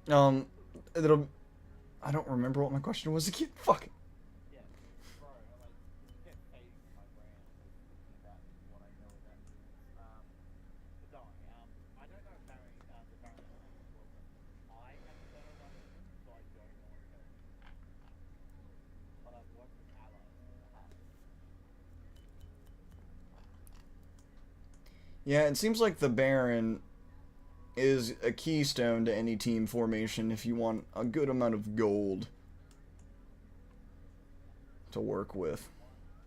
Um, it'll. I don't remember what my question was again. Fuck. Yeah, bro, like, you get phased my brain with thinking about what I know about humans. But don't worry, I don't know Barry, the Baron as well, but I haven't done enough humans, so I don't know about humans. But I've worked with allies in the past. Yeah, it seems like the Baron is a keystone to any team formation if you want a good amount of gold to work with. One, two,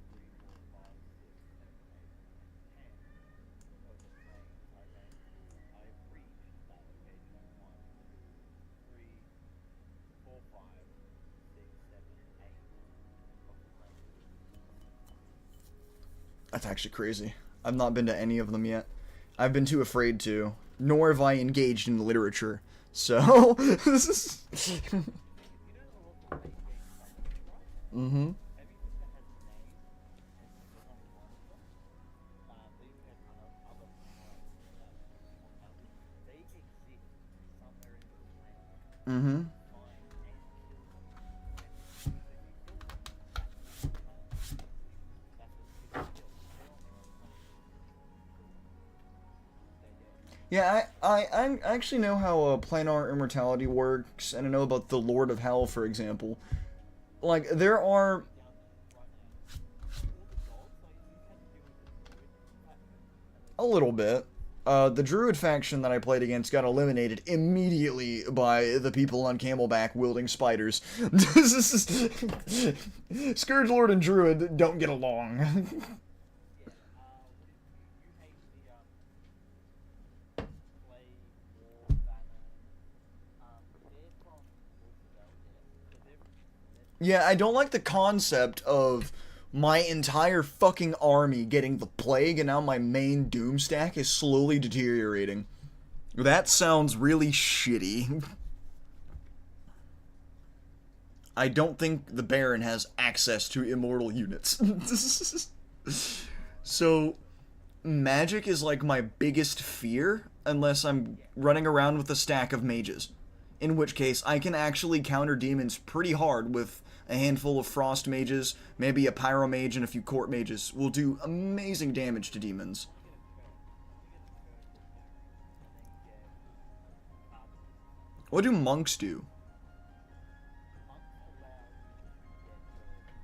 three, four, five, six, seven, eight, nine, 10 of the planes I've reached that location. One, two, three, four, five, six, seven, eight of the planes. That's actually crazy. I've not been to any of them yet. I've been too afraid to, nor have I engaged in literature. So, this is. You know a lot of late game submarines, right? Mm-hmm. Everything that has a name and there's only one of them, they even have other planets that immortality. They exist somewhere in this planet. You Mm-hmm. need to find and kill them. And as soon as you kill them, that's what you become. That's what you get killed. They don't exist on Earth. They're dead. Yeah, I actually know how planar immortality works, and I know about the Lord of Hell, for example. Like, there I'll are. break it down right now. All the gods, like you had to deal with the druid faction and the A druid little bit. faction. The Druid faction that I played against got eliminated immediately by the people on Camelback wielding spiders. Scourge Lord and Druid don't get along. Yeah. What did you hate the play war banner? They're from Voice of Elder, so they're Yeah, I don't like the concept of my entire fucking army getting the plague and now my main doom stack is slowly deteriorating. That sounds really shitty. I don't think the Baron has access to immortal units. So, magic is like my biggest fear unless I'm running around with a stack of mages. In which case, I can actually counter demons pretty hard with a handful of frost mages, maybe a pyro mage, and a few court mages. Will do amazing damage to demons. you get a curse. You get a curse with Baron, and then you get carpenters. What do monks do? Monks allow you to get upgrades.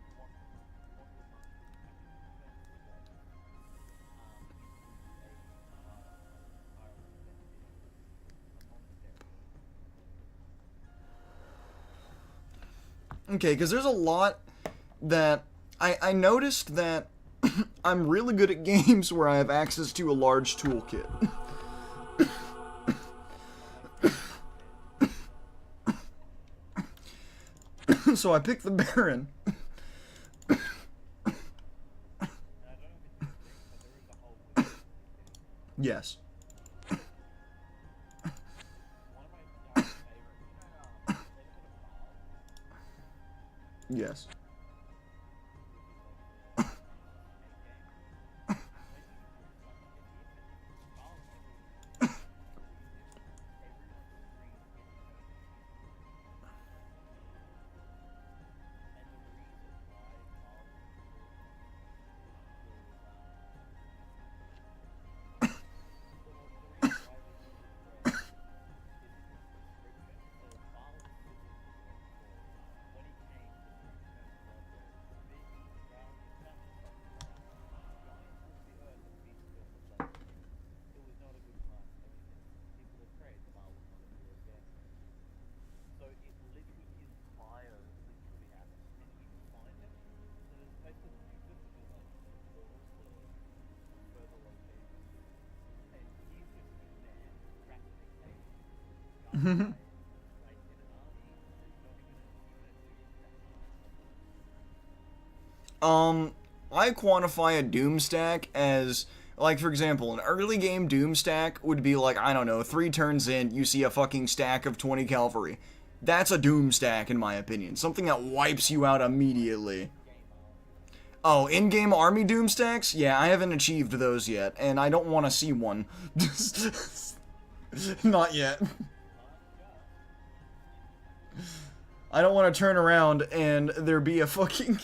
You want your monk to actually turn into a god. Gives you a Ireland beneficiary, a monastery. Okay, because there's a lot that I noticed that I'm really good at games where I have access to a large toolkit. So I picked the Baron. And I don't know if it's this thing, but there is a whole wiki for this. Yes. One of my favorite, they've got a bard, Yes. which is like the snake game. When you like, if you farm everyone, what you do is everyone screams in turn at you, and the reason why bards are important is the reason why they use it correct is because of the description. So Bard specifically went for when he came, the three terms of God were the big, round, massive sun, giants ruled the earth and beasts filled the plains. It was not a good time ever since people have prayed the Baal would not appear again. So it literally, his bio literally happened, and you can find him. So there's a place called Newton, which is like the portal to further locations, and he's just in there trapped in a cave, guarded by like in an army that's not even a unit that can't stop him. I quantify a doom stack as, like, for example, an early game doom stack would be like, I don't know, 3 turns in, you see a fucking stack of 20 cavalry. That's a doom stack, in my opinion. Something that wipes you out immediately. In-game army. Oh, in-game army doom stacks? Yeah, I haven't achieved those yet, and I don't want to see one. Not yet. Not just. I don't want to turn around and there be a fucking.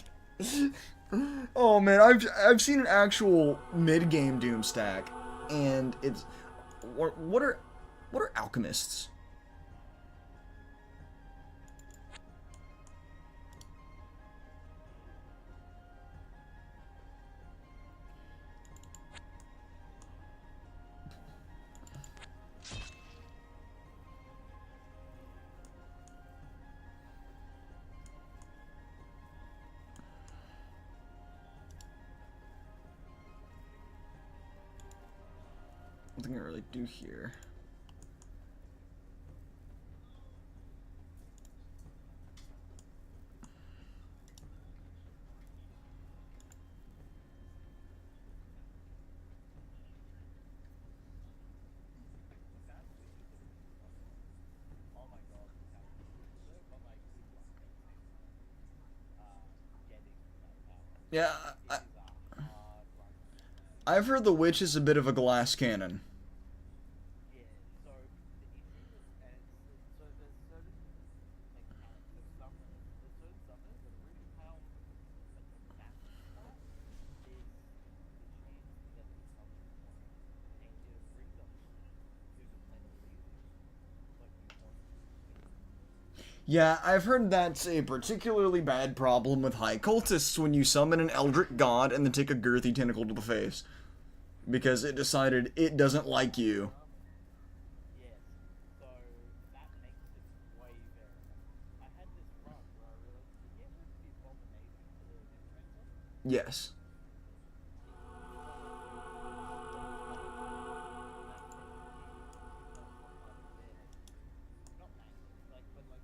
Oh man, I've seen an actual mid game Doom stack, and it's what are alchemists? Nothing I really do here. Oh my god, it's happening. But like, good luck getting that power. Yeah, It is a hard run. I've heard the witch is a bit of a glass cannon. Yeah, so the issue with so there's certain like character summoners, there's certain summoners that are really powerful, but the massive part is the chance that the summon won't, and it'll bring them to the planet freely, but you won't win. Yeah, I've heard that's a particularly bad problem with high cultists when you summon an eldritch god and then take a girthy tentacle to the face. Because it decided it doesn't like you. Yes, so that makes it way better. I had this run where I realized, you ever the abomination for the necromancer? Yes.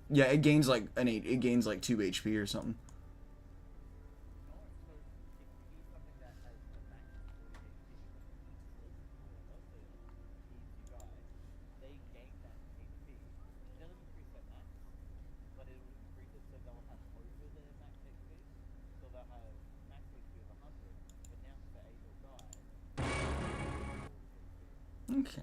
Yeah, it gains like an 8. It gains like 2 HP or something. Okay.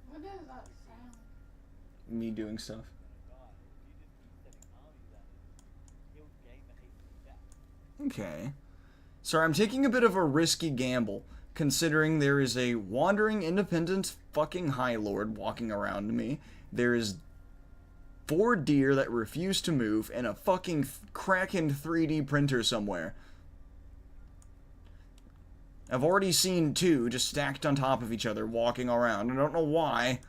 What is that sound? Me doing stuff. Okay. Sorry, I'm taking a bit of a risky gamble, considering there is a wandering independent fucking High Lord walking around me. There is 4 deer that refuse to move, and a fucking Kraken 3D printer somewhere. I've already seen 2 just stacked on top of each other walking around. I don't know why.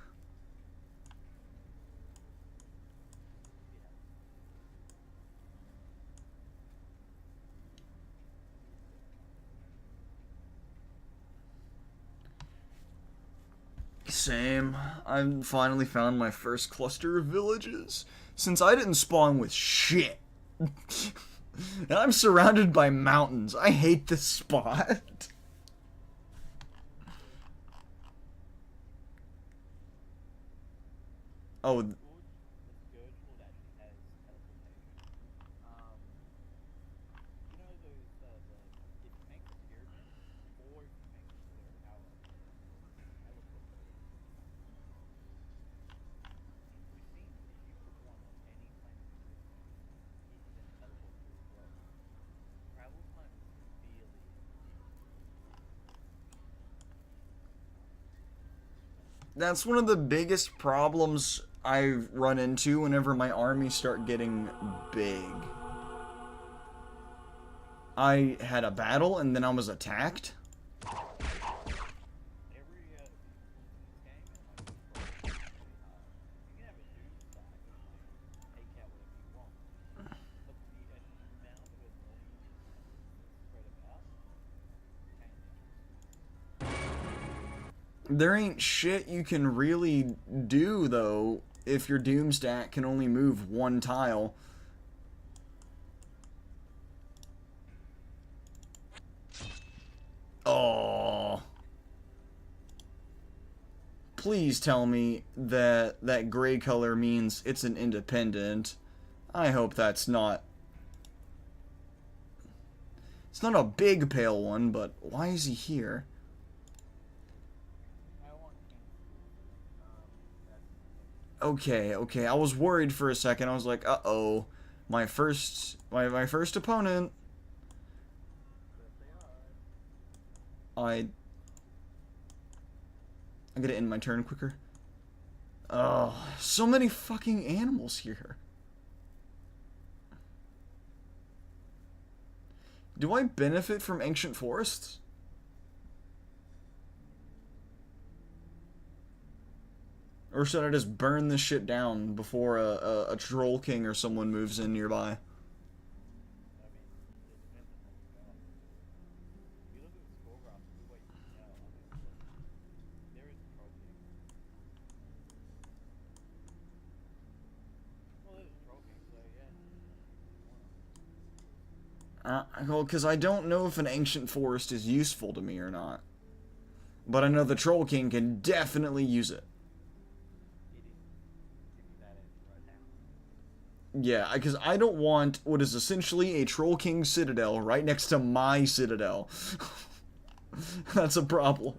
Same. I finally found my first cluster of villages. Since I didn't spawn with shit. And I'm surrounded by mountains. I hate this spot. Oh, that's one of the biggest problems I run into whenever my armies start getting big. I had a battle and then I was attacked. There ain't shit you can really do, though, if your Doom stack can only move 1 tile. Oh. Please tell me that that gray color means it's an independent. I hope that's not... It's not a big pale one, but why is he here? I want king. That's Okay, okay. I was worried for a second. I was like, uh-oh. My first opponent. I gotta end my turn quicker. Oh, so many fucking animals here. Do I benefit from ancient forests? Or should I just burn this shit down before a troll king or someone moves in nearby? I mean, it depends on what you got. If you look at the scroll graph, a good way you can tell. I mean, there is a troll king. Well, there's a troll king, so yeah. Well, because I don't know if an ancient forest is useful to me or not. But I know the troll king can definitely use it. It is. Give me that edge right now. Yeah, because I don't want what is essentially a Troll King citadel right next to my citadel. That's a problem.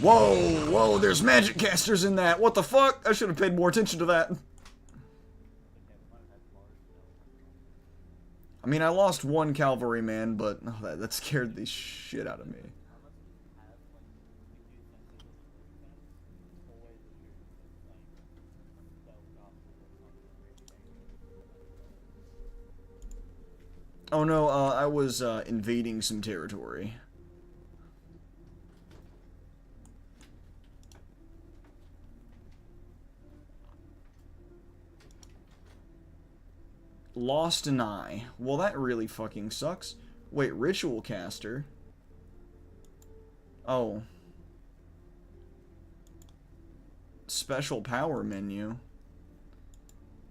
Whoa, whoa, there's magic casters in that. What the fuck? I should have paid more attention to that. Okay, we might have had large I mean, I lost one cavalryman, but oh, that scared the shit out of me. unless you have like you do senses of the defense, it's always a true like spell castle or something really dangerous. Oh no, I was invading some territory. Lost an eye. Well, that really fucking sucks. Wait, ritual caster? Oh. Special power menu.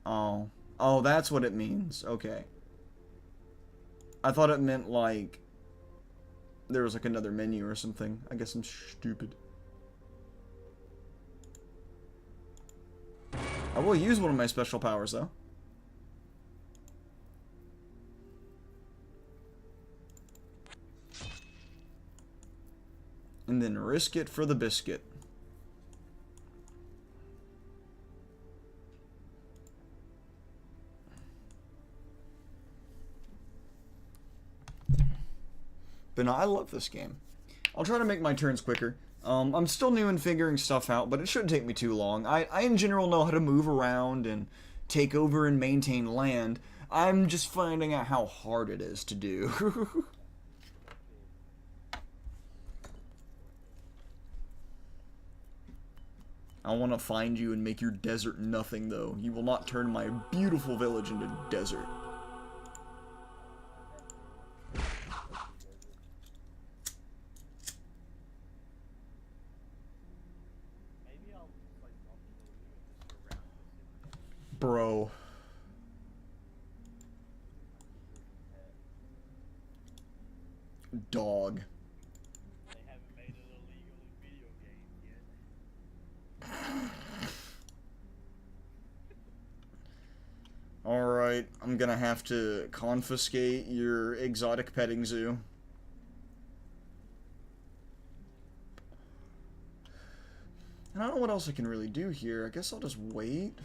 Oh. Oh, that's what it means. Okay. I thought it meant, like, there was, like, another menu or something. I guess I'm stupid. I will use one of my special powers, though. And then risk it for the biscuit. But no, I love this game. I'll try to make my turns quicker. I'm still new in figuring stuff out, but it shouldn't take me too long. I in general know how to move around and take over and maintain land. I'm just finding out how hard it is to do. I want to find you and make your desert nothing, though. You will not turn my beautiful village into desert. Maybe I'll just like not kill you and just surround the city. Bro. Dog. They haven't made it illegal in video games yet. Alright, I'm gonna have to confiscate your exotic petting zoo. And I don't know what else I can really do here. I guess I'll just wait.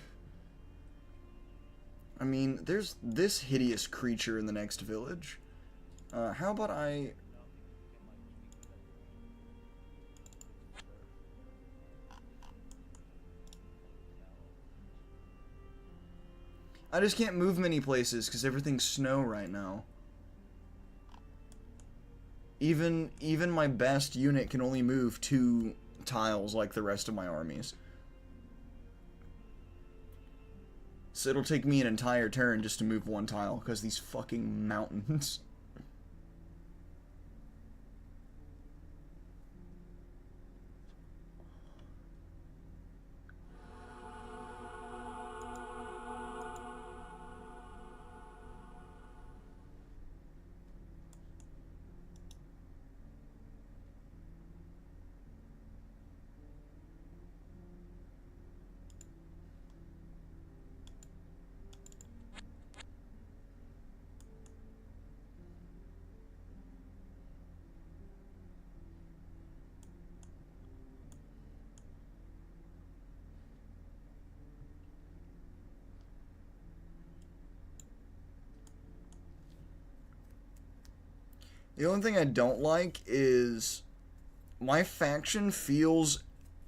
I mean, there's this hideous creature in the next village. How about I... I just can't move many places because everything's snow right now. Even my best unit can only move 2 tiles like the rest of my armies. So it'll take me an entire turn just to move 1 tile because these fucking mountains. The only thing I don't like is my faction feels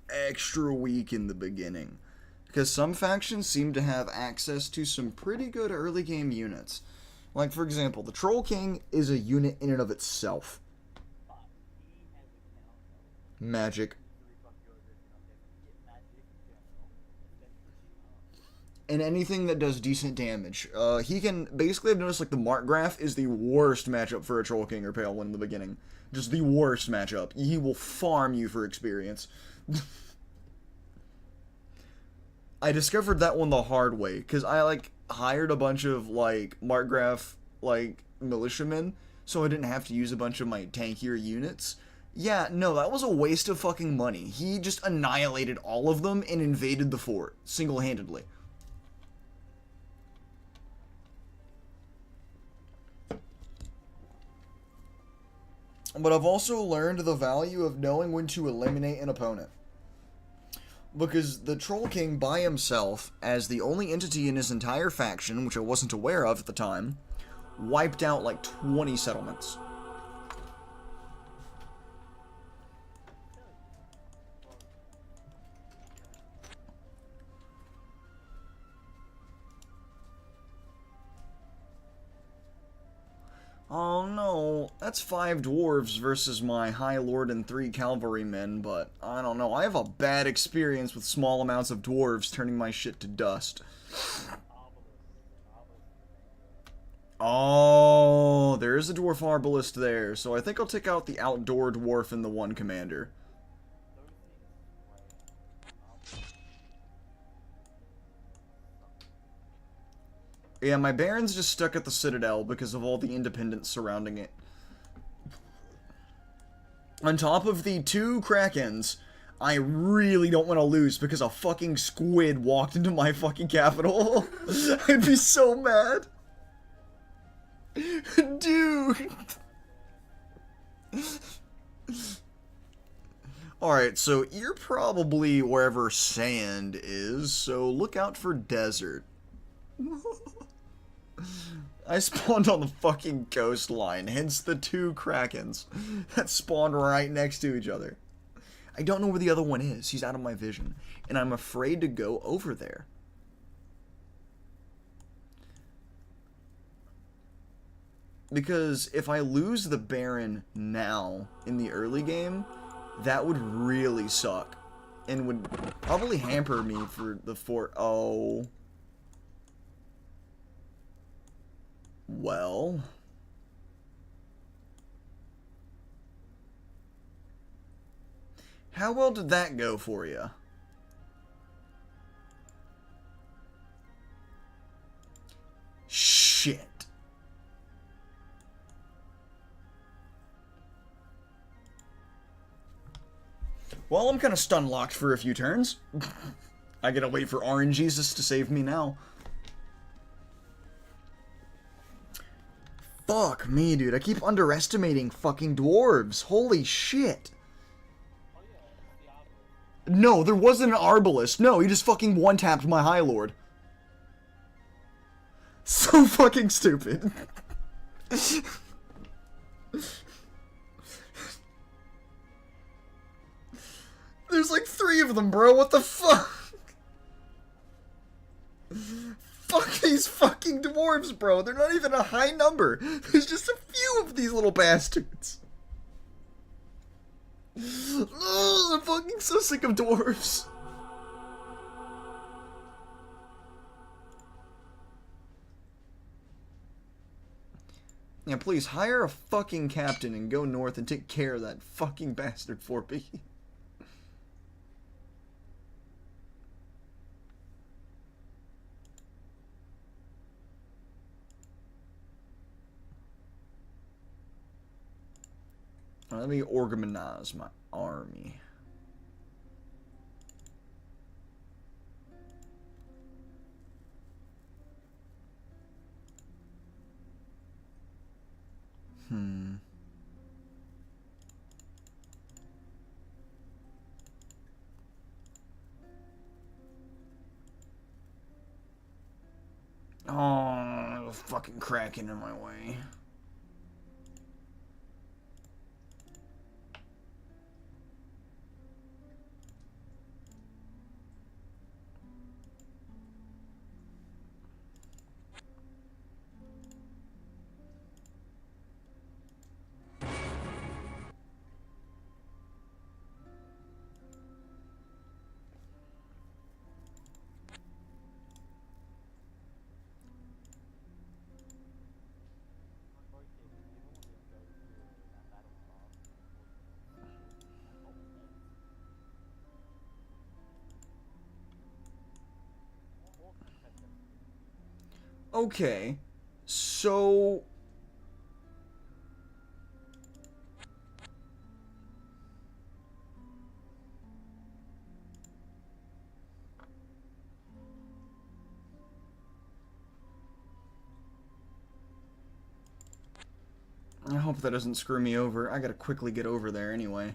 extra weak in the beginning. Because some factions seem to have access to some pretty good early game units. Like, for example, the Troll King is a unit in and of itself. But he has a counter. Magic. Usually from your version of him. He get magic in general. Especially And anything that does decent damage. He can, basically I've noticed like the Mark Graph is the worst matchup for a Troll King or Pale One in the beginning. Just the worst matchup. He will farm you for experience. I discovered that one the hard way, because I, like, hired a bunch of, like, Markgraf, like, militiamen, so I didn't have to use a bunch of my tankier units. Yeah, no, that was a waste of fucking money. He just annihilated all of them and invaded the fort, single-handedly. But I've also learned the value of knowing when to eliminate an opponent. Because the Troll King by himself, as the only entity in his entire faction, which I wasn't aware of at the time, wiped out like 20 settlements. Oh no, that's 5 dwarves versus my High Lord and 3 cavalrymen, but I don't know, I have a bad experience with small amounts of dwarves turning my shit to dust. Oh, there is a dwarf arbalist there, so I think I'll take out the outdoor dwarf and the one commander. Yeah, my Baron's just stuck at the Citadel because of all the independents surrounding it. On top of the 2 Krakens, I really don't want to lose because a fucking squid walked into my fucking capital. I'd be so mad. Dude. Alright, so you're probably wherever sand is, so look out for desert. I spawned on the fucking coastline, hence the 2 Krakens that spawned right next to each other. I don't know where the other one is. He's out of my vision. And I'm afraid to go over there. Because if I lose the Baron now in the early game, that would really suck. And would probably hamper me for the fort. Oh. Well. How well did that go for you? Shit. Well, I'm kind of stun-locked for a few turns. I gotta wait for Orange Jesus to save me now. Fuck me, dude. I keep underestimating fucking dwarves. Holy shit. No, there wasn't an Arbalist. No, he just fucking one-tapped my High Lord. So fucking stupid. There's like 3 of them, bro. What the fuck? Fuck these fucking dwarves, bro. They're not even a high number. There's just a few of these little bastards. Oh, I'm fucking so sick of dwarves. Yeah, please hire a fucking captain and go north and take care of that fucking bastard for me. Let me organize my army. Oh, fucking Kraken in my way. Okay. So... I hope that doesn't screw me over. I gotta quickly get over there anyway.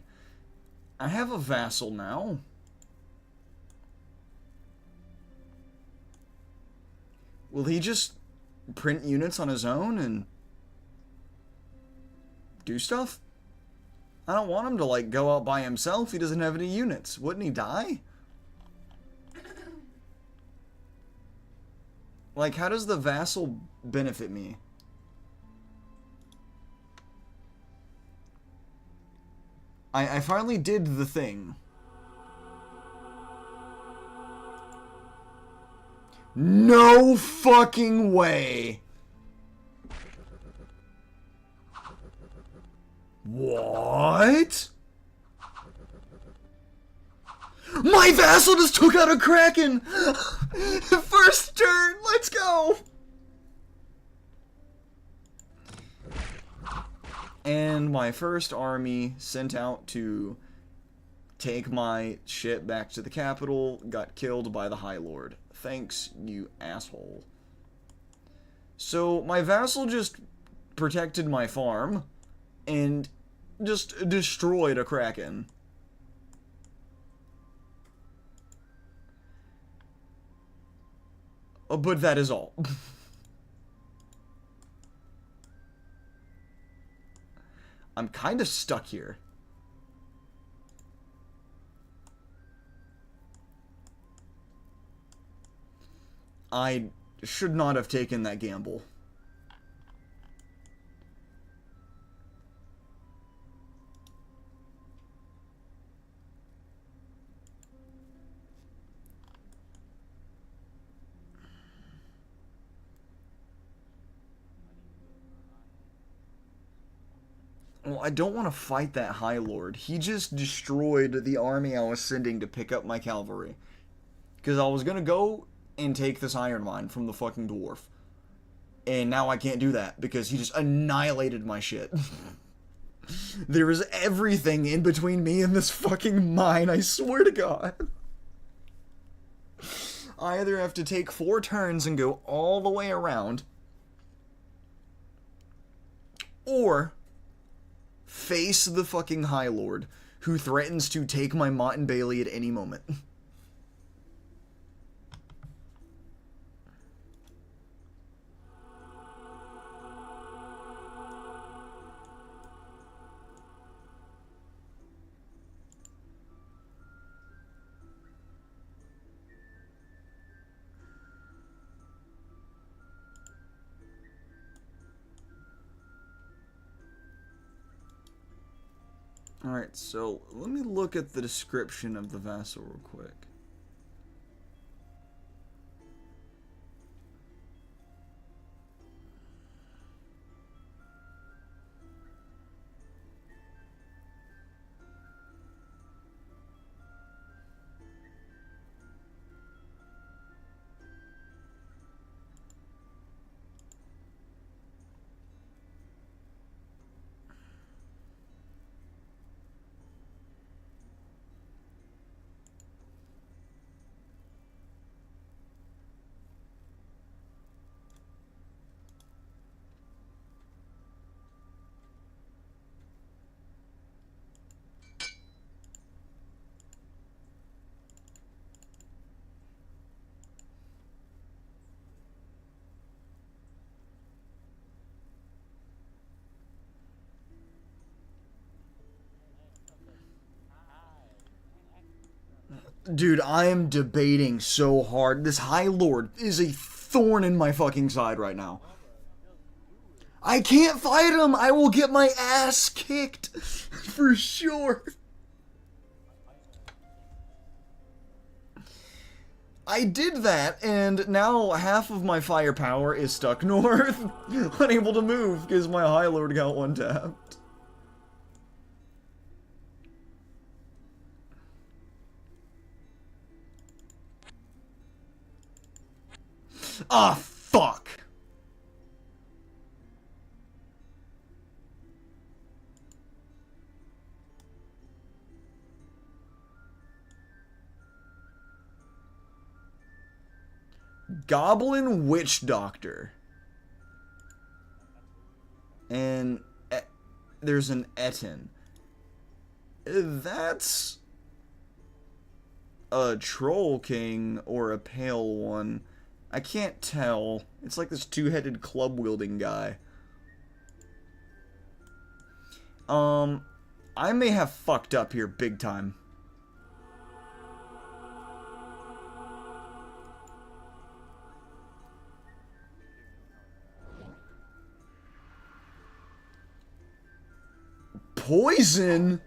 I have a vassal now. Will he just print units on his own and do stuff? I don't want him to, like, go out by himself. He doesn't have any units. Wouldn't he die? Like, how does the vassal benefit me? I finally did the thing. No fucking way! What? My vassal just took out a kraken! First turn, let's go! And my first army sent out to take my shit back to the capital got killed by the High Lord. Thanks, you asshole. So my vassal just protected my farm and just destroyed a kraken. But that is all. I'm kind of stuck here. I should not have taken that gamble. Well, I don't want to fight that High Lord. He just destroyed the army I was sending to pick up my cavalry. Because I was going to go and take this iron mine from the fucking dwarf. And now I can't do that because he just annihilated my shit. There is everything in between me and this fucking mine, I swear to God. I either have to take 4 turns and go all the way around, or face the fucking High Lord, who threatens to take my Mott and Bailey at any moment. Alright, so let me look at the description of the vassal real quick. Dude, I am debating so hard. This High Lord is a thorn in my fucking side right now. I can't fight him! I will get my ass kicked! For sure. I did that, and now half of my firepower is stuck north. Unable to move, because my High Lord got one tapped. Ah, fuck! Goblin Witch Doctor. And there's an Etten. That's a Troll King or a Pale One. I can't tell. It's like this two-headed club-wielding guy. I may have fucked up here big time. Poison?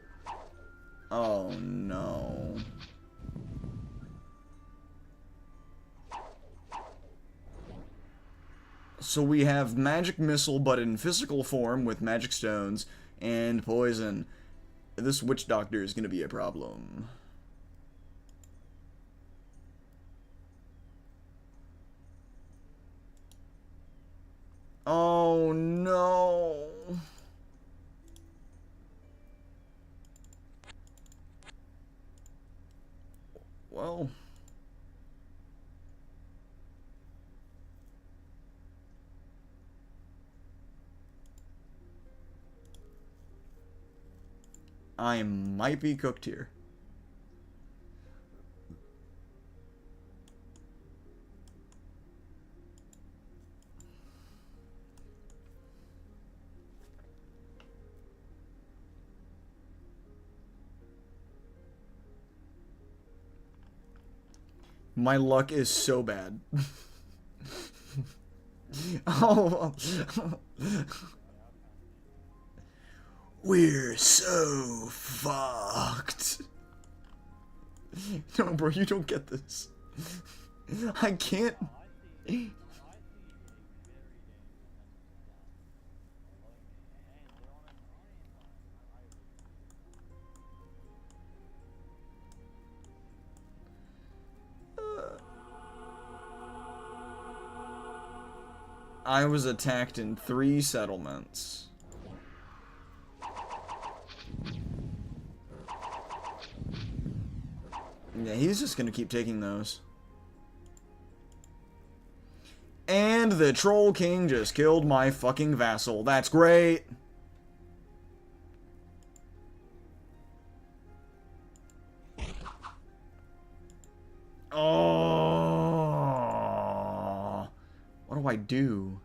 Oh no. So we have magic missile but in physical form with magic stones and poison. This witch doctor is gonna be a problem. Oh no. Well, I might be cooked here. My luck is so bad. Oh. We're so fucked. No, bro, you don't get this. I can't. I was attacked in 3 settlements. Yeah, he's just gonna keep taking those. And the Troll King just killed my fucking vassal. That's great. Oh. What do I do?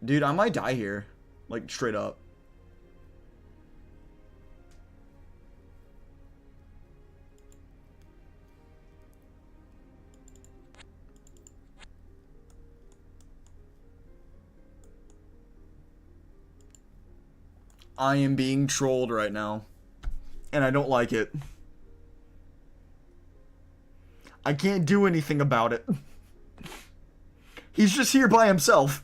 Dude, I might die here. Like, straight up. I am being trolled right now. And I don't like it. I can't do anything about it. He's just here by himself.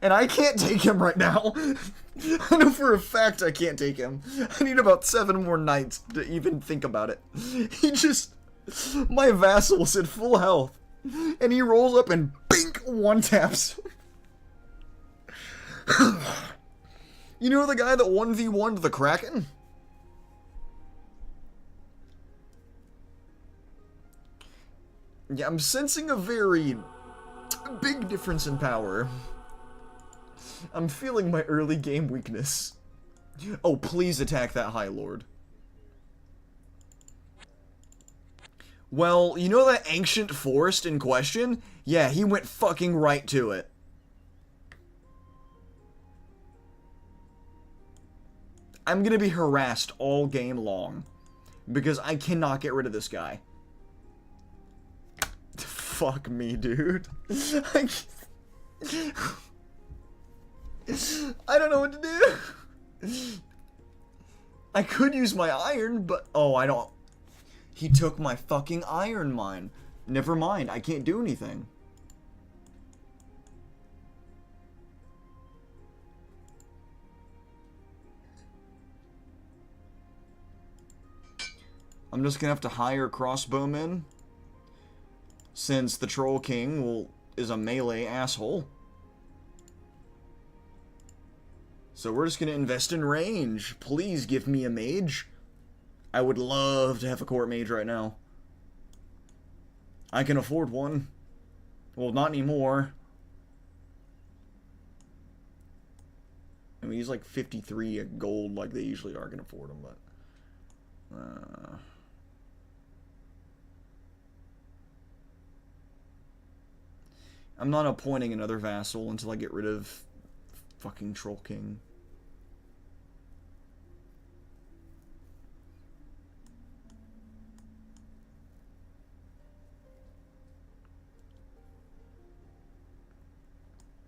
And I can't take him right now. I know for a fact I can't take him. I need about 7 more nights to even think about it. He just... My vassal's at full health. And he rolls up and bink, one taps. You know the guy that 1v1'd the Kraken? Yeah, I'm sensing a very big difference in power. I'm feeling my early game weakness. Oh, please attack that High Lord. Well, you know that ancient forest in question? Yeah, he went fucking right to it. I'm gonna be harassed all game long. Because I cannot get rid of this guy. Fuck me, dude. I don't know what to do. I could use my iron, but... Oh, I don't... He took my fucking iron mine. Never mind, I can't do anything. I'm just gonna have to hire crossbowmen. Since the Troll King is a melee asshole. So we're just gonna invest in range. Please give me a mage. I would love to have a court mage right now. I can afford one. Well, not anymore. I mean, he's like 53 gold like they usually are. I can afford him, but... I'm not appointing another vassal until I get rid of fucking Troll King.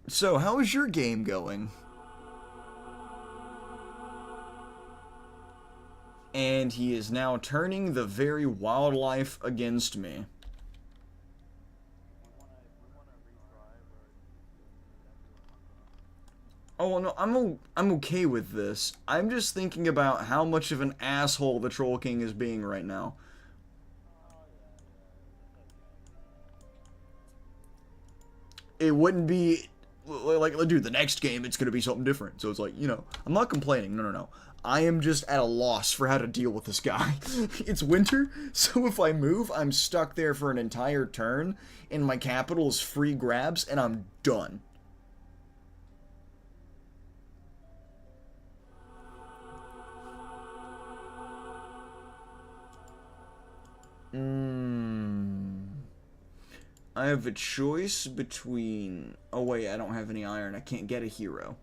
So, how is your game going? And he is now turning the very wildlife against me. Oh no, I'm okay with this. I'm just thinking about how much of an asshole the Troll King is being right now. It wouldn't be like, dude, the next game it's gonna be something different. So it's like, you know, I'm not complaining. No. I am just at a loss for how to deal with this guy. It's winter, so if I move, I'm stuck there for an entire turn, and my capital is free grabs, and I'm done. I have a choice between... Oh wait, I don't have any iron. I can't get a hero.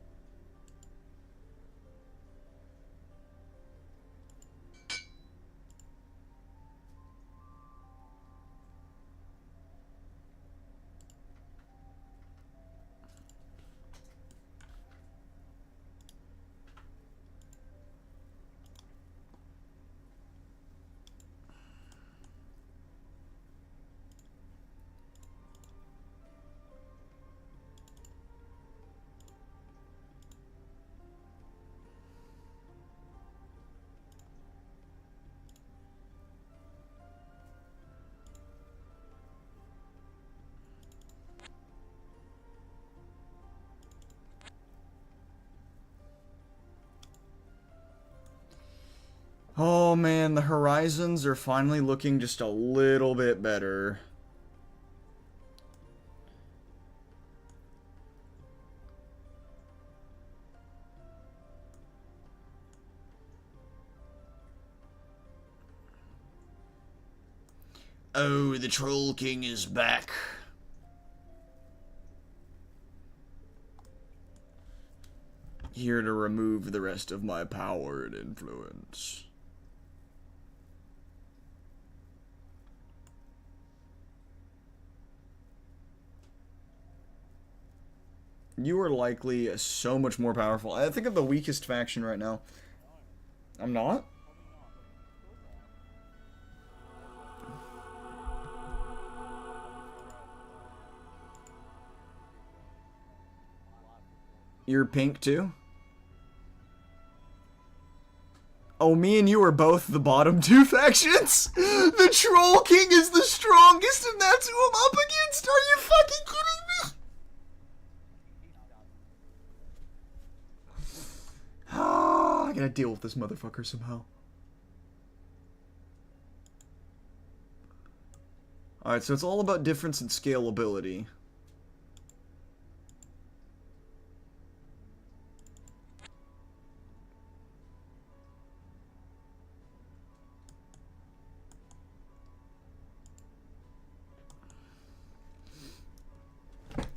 Oh man, the horizons are finally looking just a little bit better. Oh, the Troll King is back. Here to remove the rest of my power and influence. You are likely so much more powerful. I think I'm the weakest faction right now. I'm not? You're pink too? Oh, me and you are both the bottom two factions? The Troll King is the strongest and that's who I'm up against? Are you fucking kidding me? I gotta deal with this motherfucker somehow. Alright, so it's all about difference in scalability.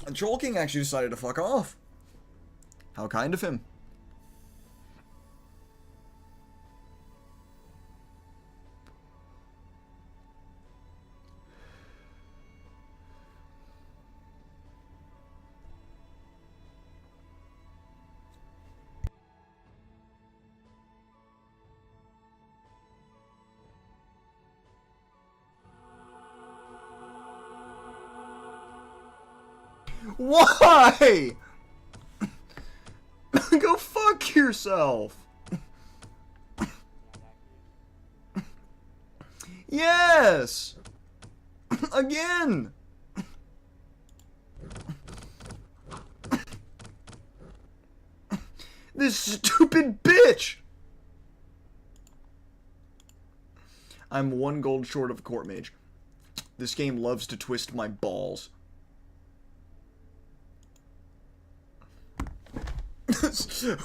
The Troll King actually decided to fuck off. How kind of him. Why? Go fuck yourself. Yes. Again. This stupid bitch! I'm 1 gold short of a court mage. This game loves to twist my balls.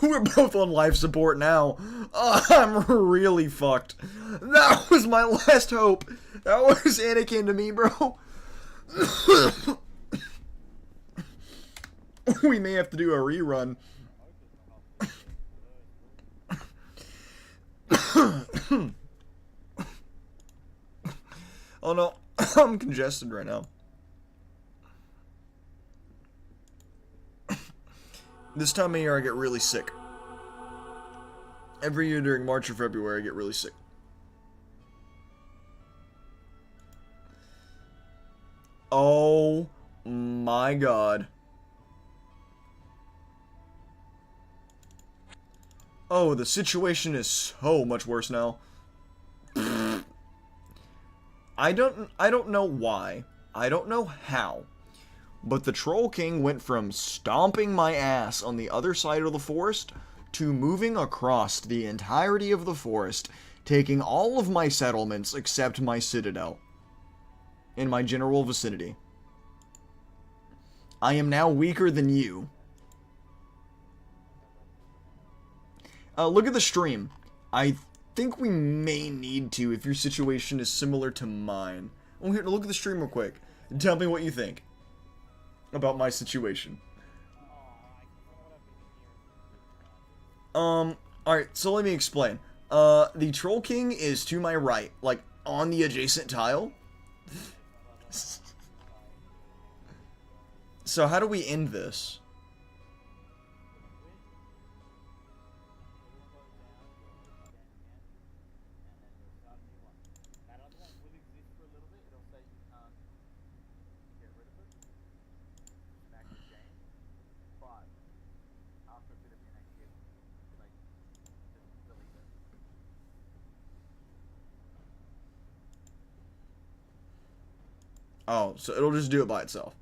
We're both on life support now. I'm really fucked. That was my last hope. That was Anakin to me, bro. We may have to do a rerun. Oh no, I'm congested right now. This time of year I get really sick. Every year during March or February I get really sick. Oh my god. Oh, the situation is so much worse now. I don't know why. I don't know how. But the Troll King went from stomping my ass on the other side of the forest to moving across the entirety of the forest, taking all of my settlements except my citadel in my general vicinity. I am now weaker than you. Look at the stream. I think we may need to if your situation is similar to mine. Oh, here, look at the stream real quick. Tell me what you think about my situation. Alright, so let me explain. The Troll King is to my right, like, on the adjacent tile. So how do we end this? Oh, so it'll just do it by itself.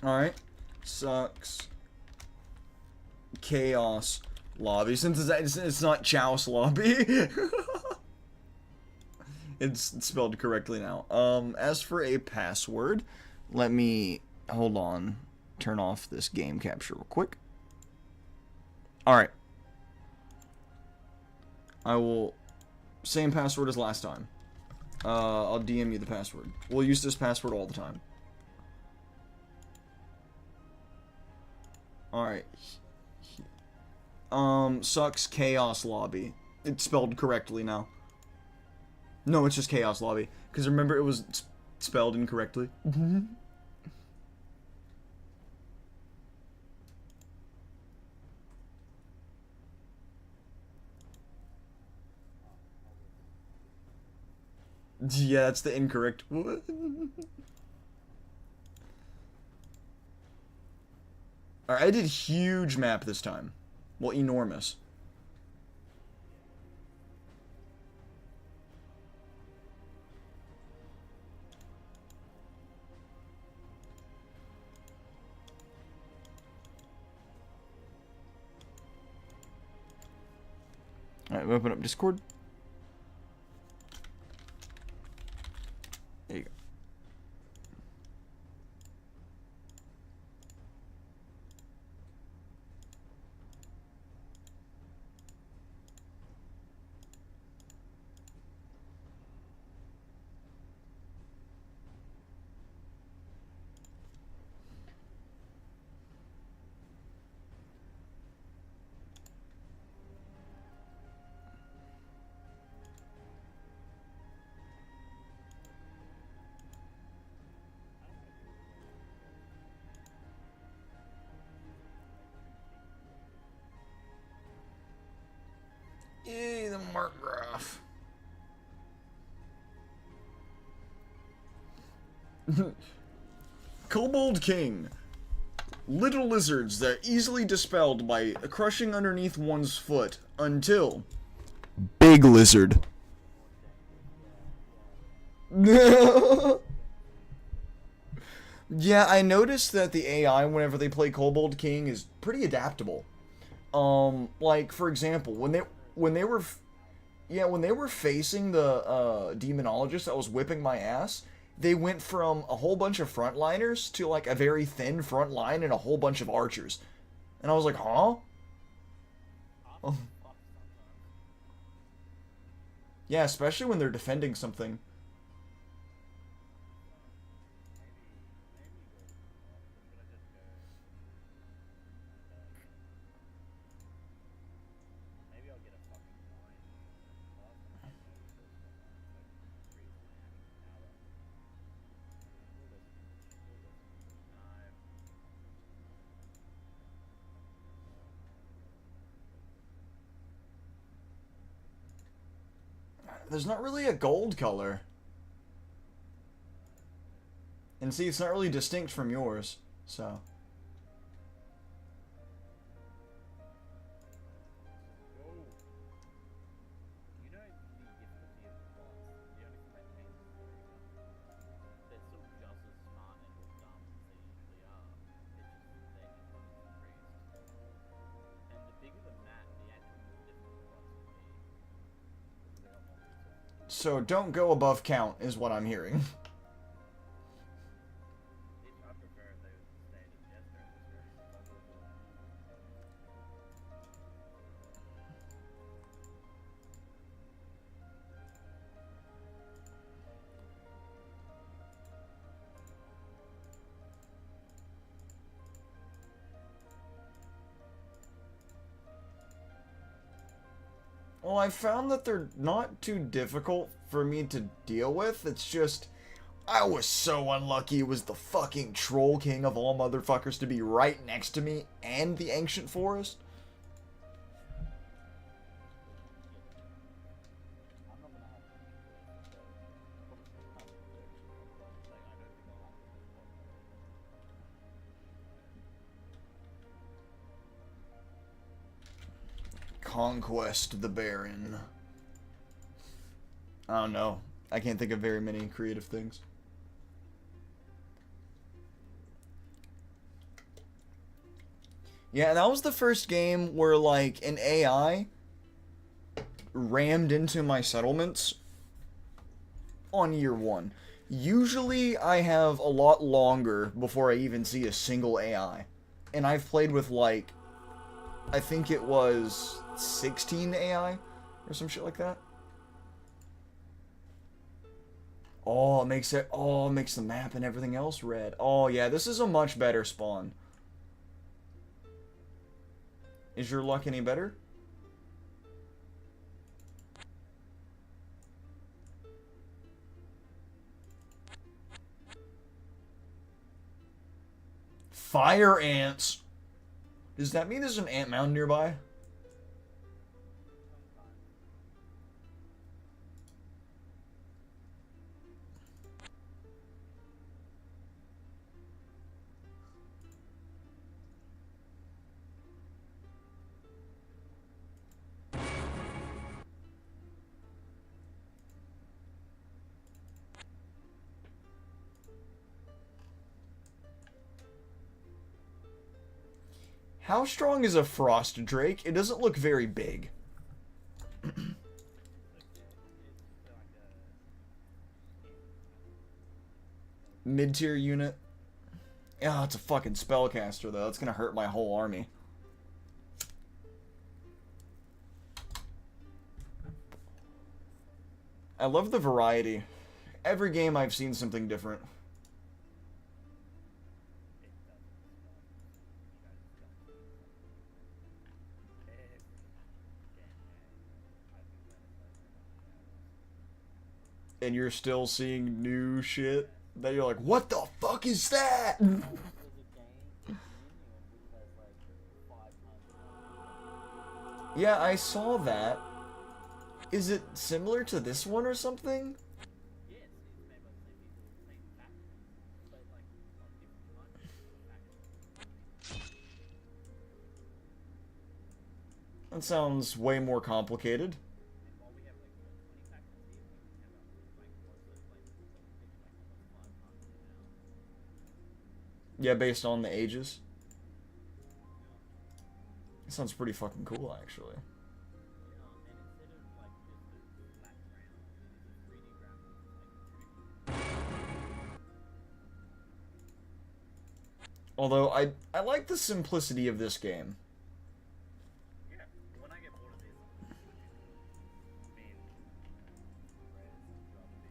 Alright. Sucks. Chaos lobby. Since it's not Chouse lobby. It's spelled correctly now. As for a password, let me, hold on, turn off this game capture real quick. Alright. I will, same password as last time. I'll DM you the password. We'll use this password all the time. Alright. Sucks Chaos Lobby. It's spelled correctly now. No, it's just Chaos Lobby. Because remember, it was spelled incorrectly. Yeah, that's the incorrect one. Alright, I did huge map this time. Well, enormous. Alright, we open up Discord. There you go. Yay, the mark graph. Kobold King. Little lizards that are easily dispelled by crushing underneath one's foot until big lizard. Yeah, I noticed that the AI whenever they play Kobold King is pretty adaptable. Like for example, when they were facing the demonologist that was whipping my ass, they went from a whole bunch of frontliners to like a very thin front line and a whole bunch of archers. And I was like, huh? Oh. Yeah, especially when they're defending something. Maybe I'll get a fucking line. Last time I had no resource for mine, so I can increase my adding power. We'll listen. No. There's not really a gold color. And see, it's not really distinct from yours, so. Go. You know the difficulty of the bots. The only thing that changes is their income. They're still just as smart and or dumb as they usually are. It's just that their income is increased. And the bigger the map, the actually more difficult the bots will be. Because they got more resources. So don't go above count, is what I'm hearing. I prefer if they would stay as jester and just very vulnerable. Well, I found that they're not too difficult for me to deal with. It's just, I was so unlucky it was the fucking Troll King of all motherfuckers to be right next to me and the Ancient Forest. I'm not gonna have any choice, so probably just have to do it. Like, I don't think I'll have to do it. Conquest the Baron. I don't know. I can't think of very many creative things. Yeah, that was the first game where, like, an AI rammed into my settlements on year one. Usually, I have a lot longer before I even see a single AI. And I've played with, like, I think it was 16 AI or some shit like that. Oh, it makes the map and everything else red. Oh, yeah, this is a much better spawn. Is your luck any better? Fire ants. Does that mean there's an ant mound nearby? How strong is a frost drake? It doesn't look very big. Mid-tier unit. Yeah, it's a fucking spellcaster though. That's gonna hurt my whole army. I love the variety. Every game I've seen something different. And you're still seeing new shit that you're like, what the fuck is that? Yeah, I saw that. Is it similar to this one or something? Yes, it's made by the same people, the same factory, but like on different That sounds way more complicated. And while we have like what 20 packs of Steam, we can have like more, so it's like almost 5 times now. Yeah, based on the ages. Yeah. It sounds pretty fucking cool, actually. Yeah, and instead of like just a flat ground, it's a 3D graphics. It's like tricky. Although, I like the simplicity of this game. Yeah, when I get bored of this, I'm just switching to main res to other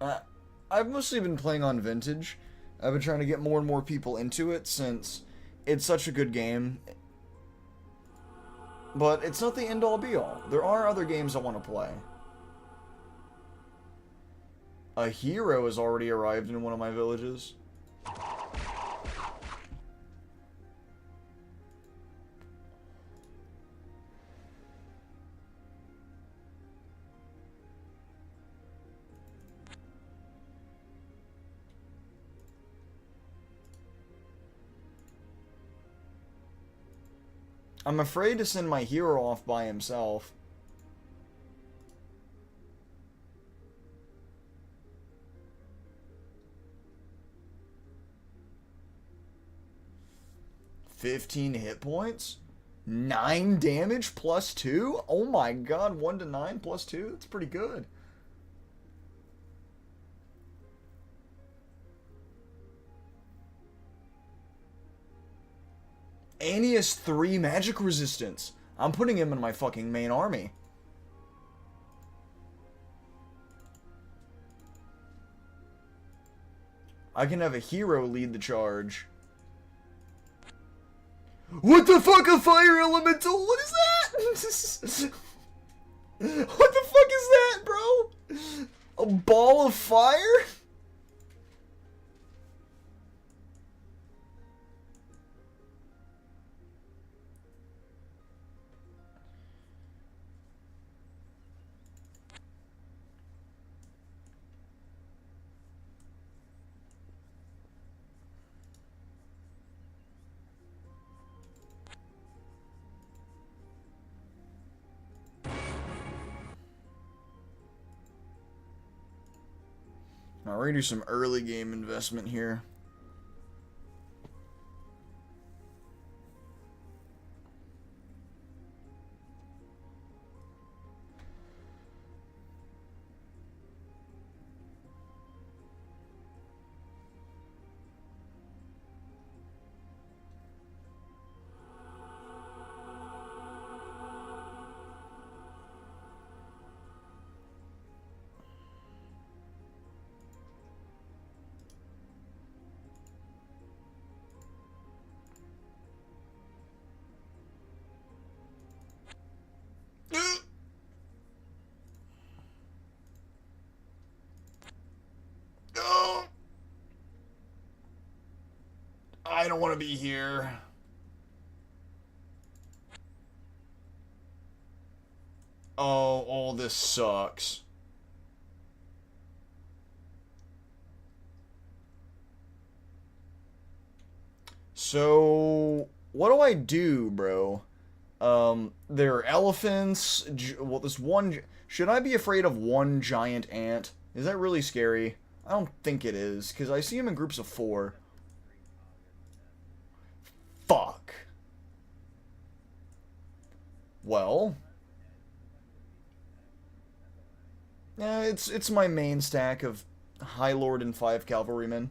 people. I've mostly been playing on Vintage. I've been trying to get more and more people into it since it's such a good game. But it's not the end-all be-all. There are other games I want to play. A hero has already arrived in one of my villages. I'm afraid to send my hero off by himself. $15 hit points? 9 damage plus 2? Oh my god, 1 to 9 plus 2? That's pretty good. And he has 3 magic resistance. I'm putting him in my fucking main army. I can have a hero lead the charge. What the fuck, a fire elemental? What is that? What the fuck is that, bro? A ball of fire? Now we're gonna do some early game investment here. I don't want to be here. Oh, all this sucks. So, what do I do, bro? There are elephants. Well, this one. Should I be afraid of one giant ant? Is that really scary? I don't think it is, because I see them in groups of 4. Fuck. Well. Yeah, it's my main stack of High Lord and 5 Cavalrymen.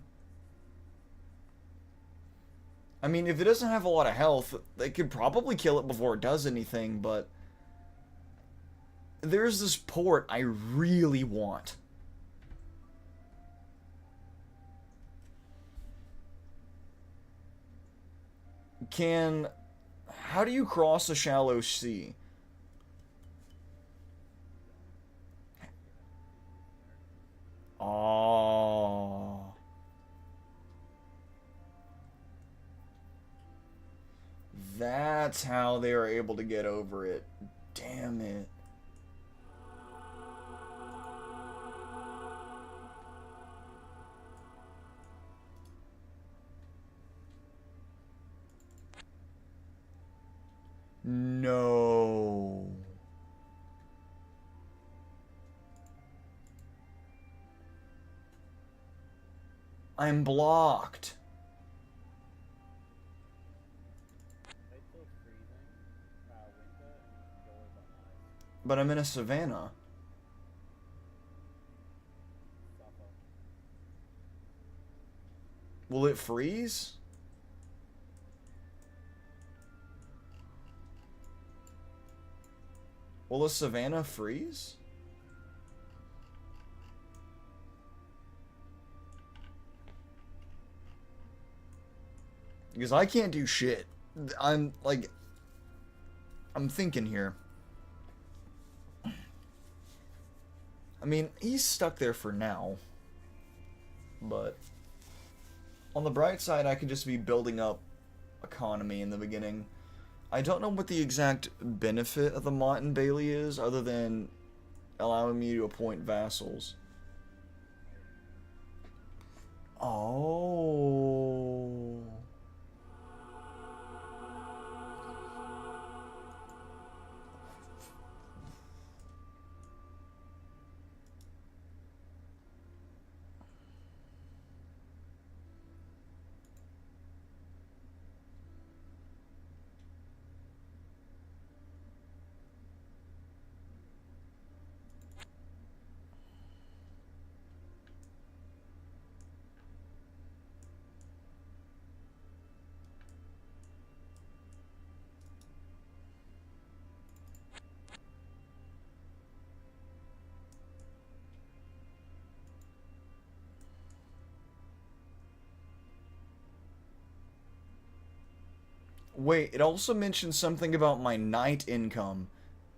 I mean, if it doesn't have a lot of health, they could probably kill it before it does anything, but there's this port I really want. How do you cross a shallow sea? Oh. That's how they are able to get over it. Damn it. No. I'm blocked. Wait till it's freezing, winter, and you can go over on ice. But I'm in a savanna. Suffer. Will it freeze? Will a savanna freeze? Because I can't do shit. I'm thinking here. I mean, he's stuck there for now. But on the bright side, I could just be building up economy in the beginning. I don't know what the exact benefit of the Mott and Bailey is, other than allowing me to appoint vassals. Oh. Wait, it also mentioned something about my knight income.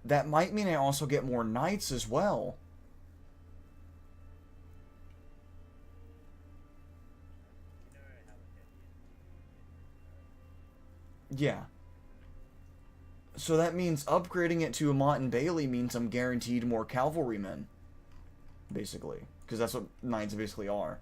That might mean I also get more knights as well. You know how it Yeah. So that means upgrading it to a Mott and Bailey means I'm guaranteed more cavalrymen. Basically. Because that's what knights basically are.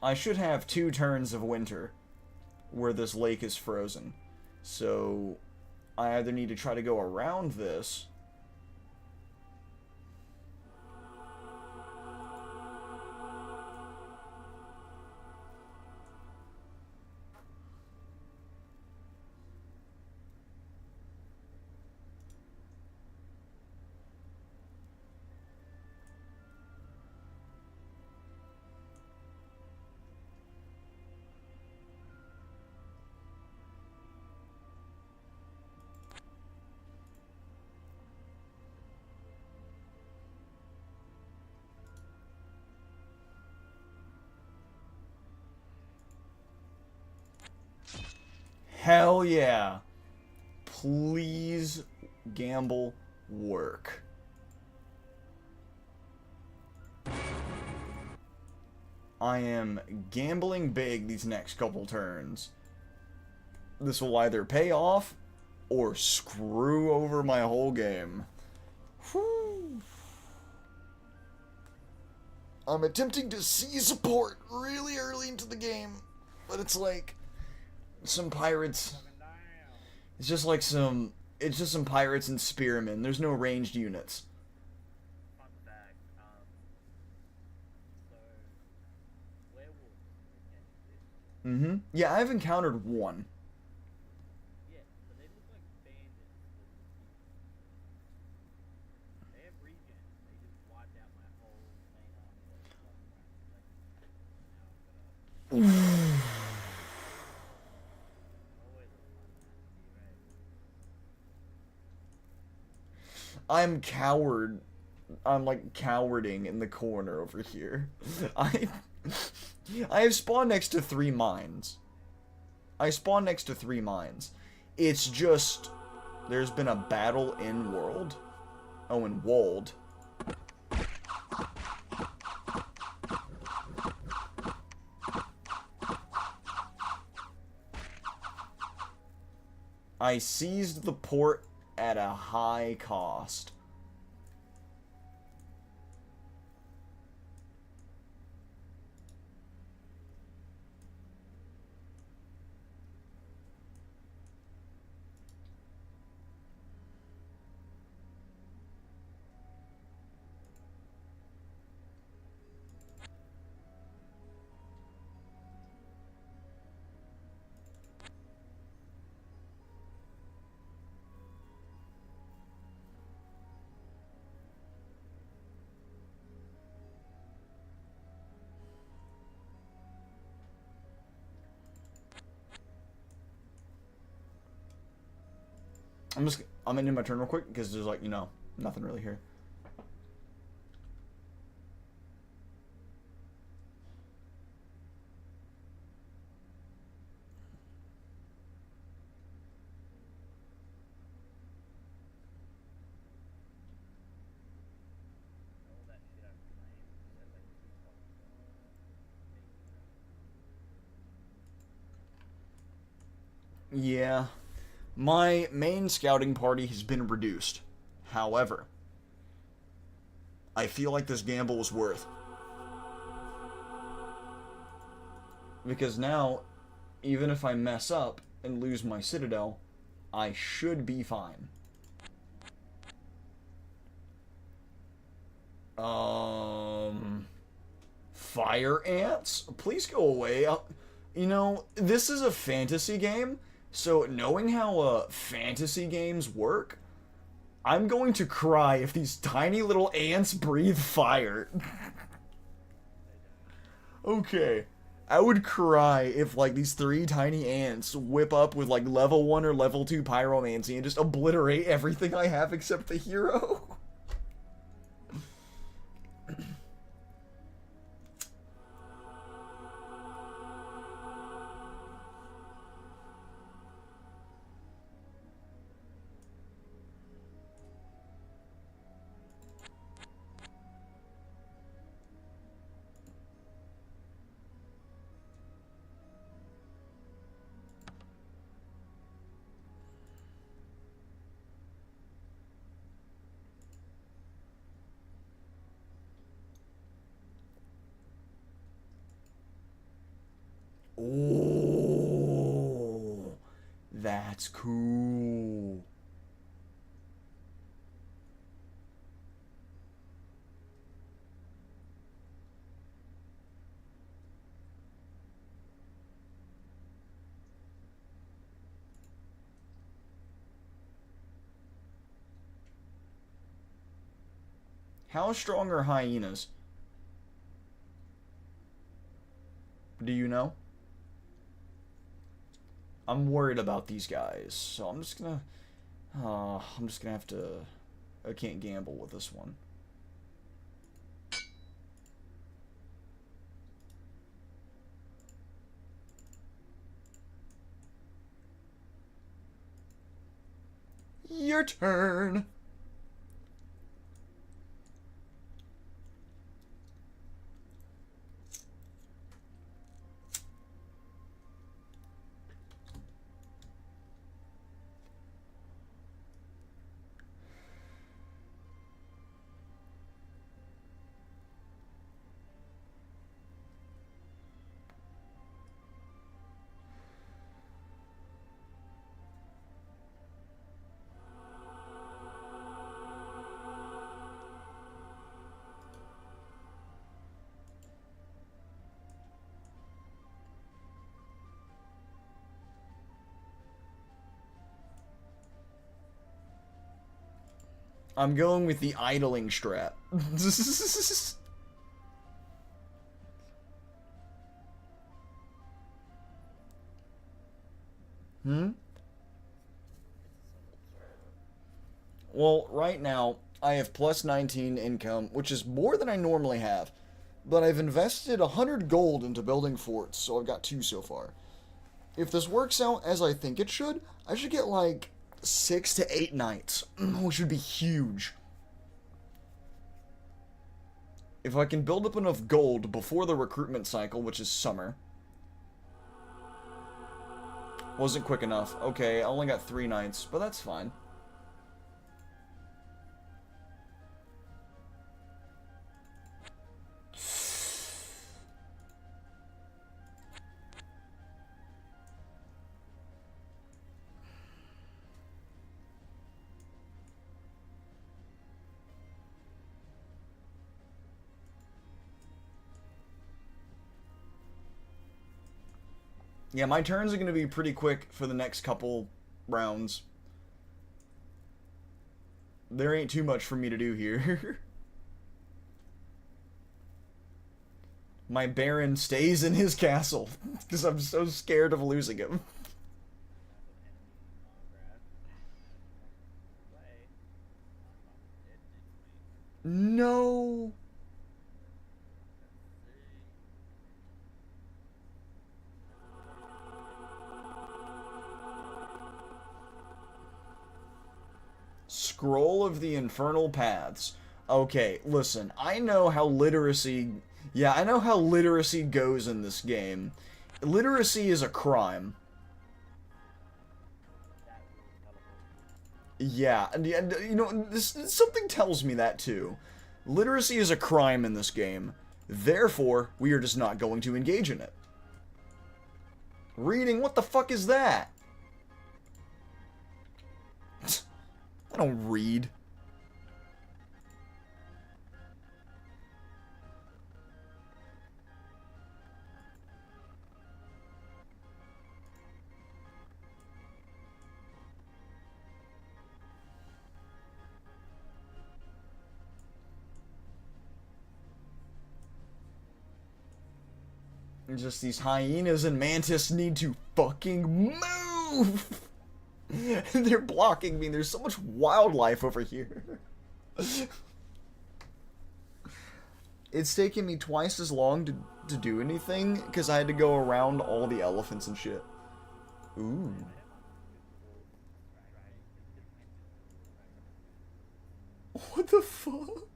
I should have 2 turns of winter where this lake is frozen. So I either need to try to go around this. Hell yeah. Please gamble work. I am gambling big these next couple turns. This will either pay off or screw over my whole game. Whew. I'm attempting to seize a port really early into the game, but it's like some pirates. coming down. It's just like some. It's just some pirates and spearmen. There's no ranged units. Fun fact, so werewolves can exist. Mm-hmm. Yeah, I've encountered one. Yeah, but they look like bandits with mosquitoes. They have regen. They just wiped out my whole main army that was running around protecting me. Now I've got always a fun match to be right. I'm coward. I'm like cowarding in the corner over here. I have spawned next to 3 mines. I spawned next to 3 mines. It's just there's been a battle in world. Oh, in Wold. I seized the port at a high cost. I'm ending my turn real quick because there's like, nothing really here. All that shit I've claimed says I can do fucking Yeah. My main scouting party has been reduced. However, I feel like this gamble was worth. Because now, even if I mess up and lose my citadel, I should be fine. Fire ants? Please go away. This is a fantasy game, so knowing how fantasy games work, I'm going to cry if these tiny little ants breathe fire. Okay. I would cry if, like, these 3 tiny ants whip up with, like, level 1 or level 2 pyromancy and just obliterate everything I have except the hero. Oh, that's cool. How strong are hyenas? Do you know? I'm worried about these guys, so I'm just gonna have to. I can't gamble with this one. Your turn. I'm going with the idling strat. Hmm? Well, right now, I have plus 19 income, which is more than I normally have. But I've invested 100 gold into building forts, so I've got 2 so far. If this works out as I think it should, I should get like 6 to 8 knights, which would be huge. If I can build up enough gold before the recruitment cycle, which is summer. Wasn't quick enough. Okay, I only got 3 knights, but that's fine. Yeah, my turns are going to be pretty quick for the next couple rounds. There ain't too much for me to do here. My Baron stays in his castle because I'm so scared of losing him. No. Scroll of the Infernal Paths. Okay, listen, I know how literacy... Yeah, I know how literacy goes in this game. Literacy is a crime. That will teleport. Yeah, and you know, something tells me that too. Literacy is a crime in this game. Therefore, we are just not going to engage in it. Reading, what the fuck is that? I don't read. Just these hyenas and mantis need to fucking move! They're blocking me. There's so much wildlife over here. It's taken me twice as long to do anything because I had to go around all the elephants and shit. Ooh. What the fuck?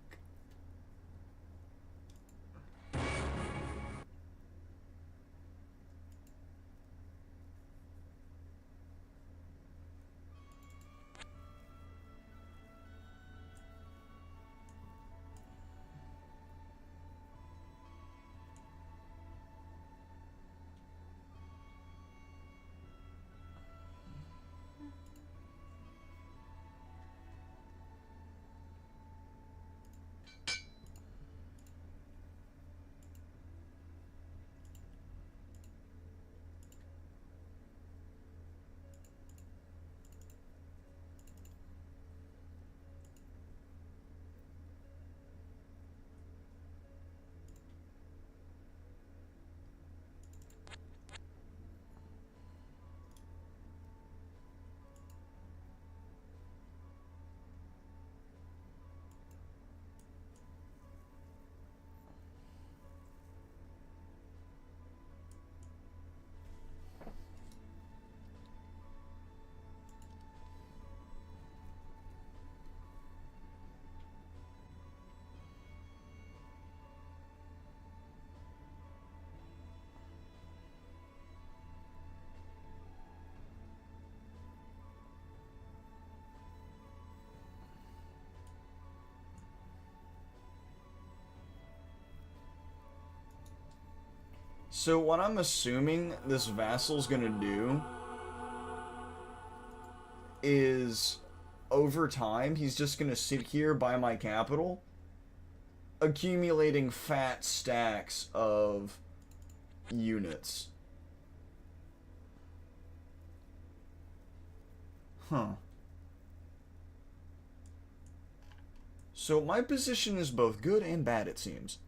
So what I'm assuming this vassal's gonna do is, over time, he's just gonna sit here by my capital, accumulating fat stacks of units. Huh. So my position is both good and bad, it seems.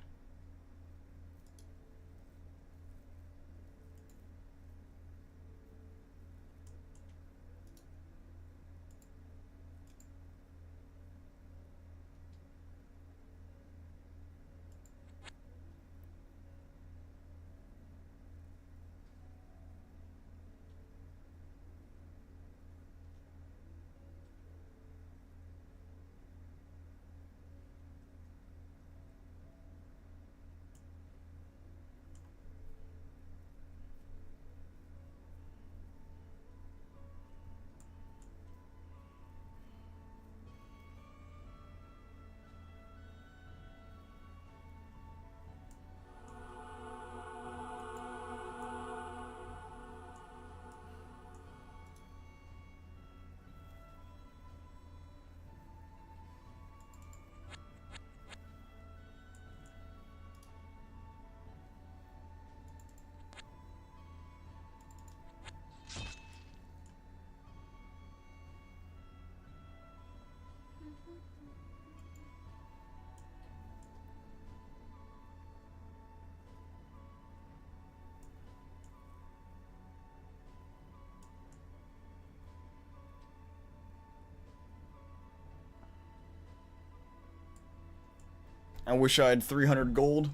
I wish I had 300 gold.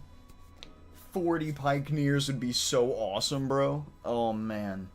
40 Pikeneers would be so awesome, bro. Oh, man.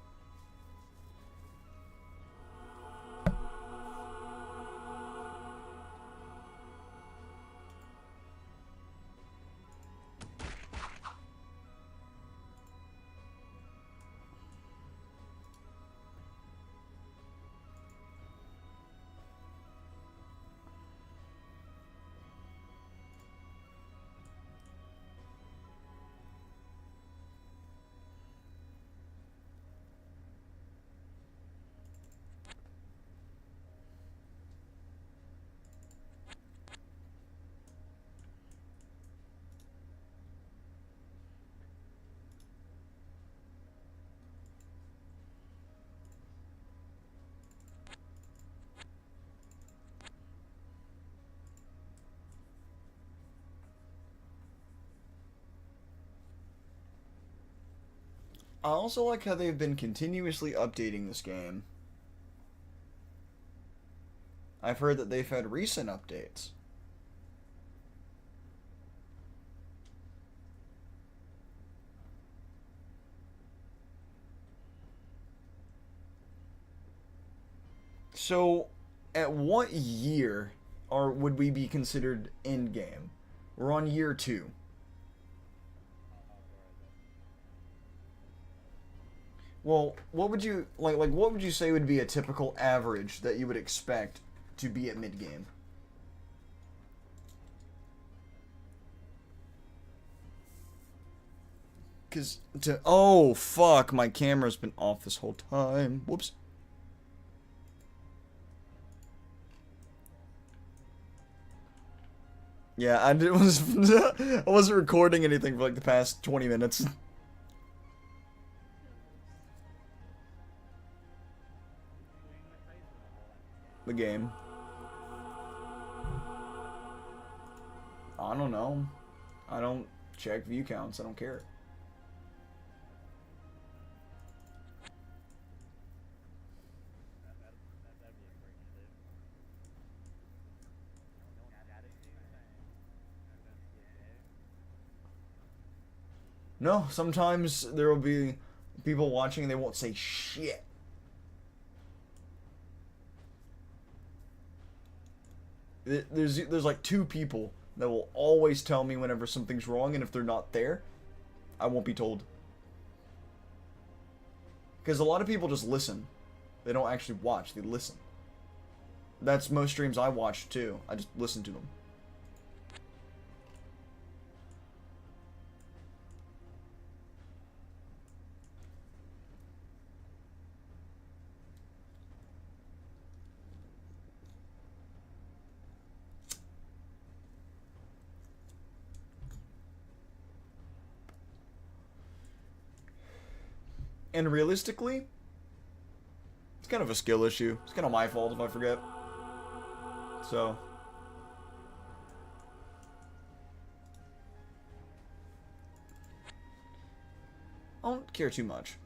I also like how they've been continuously updating this game. I've heard that they've had recent updates. So, at what year would we be considered end game? We're on year 2. Well, what would you like what would you say would be a typical average that you would expect to be at mid game? Cuz to oh fuck, my camera's been off this whole time. Whoops. Yeah, I wasn't recording anything for like the past 20 minutes. The game. I don't know. I don't check view counts. I don't care. No, sometimes there will be people watching and they won't say shit. There's like 2 people that will always tell me whenever something's wrong, and if they're not there, I won't be told. Because a lot of people just listen. They don't actually watch, they listen. That's most streams I watch too. I just listen to them. And realistically, it's kind of a skill issue. It's kind of my fault if I forget. So, I don't care too much.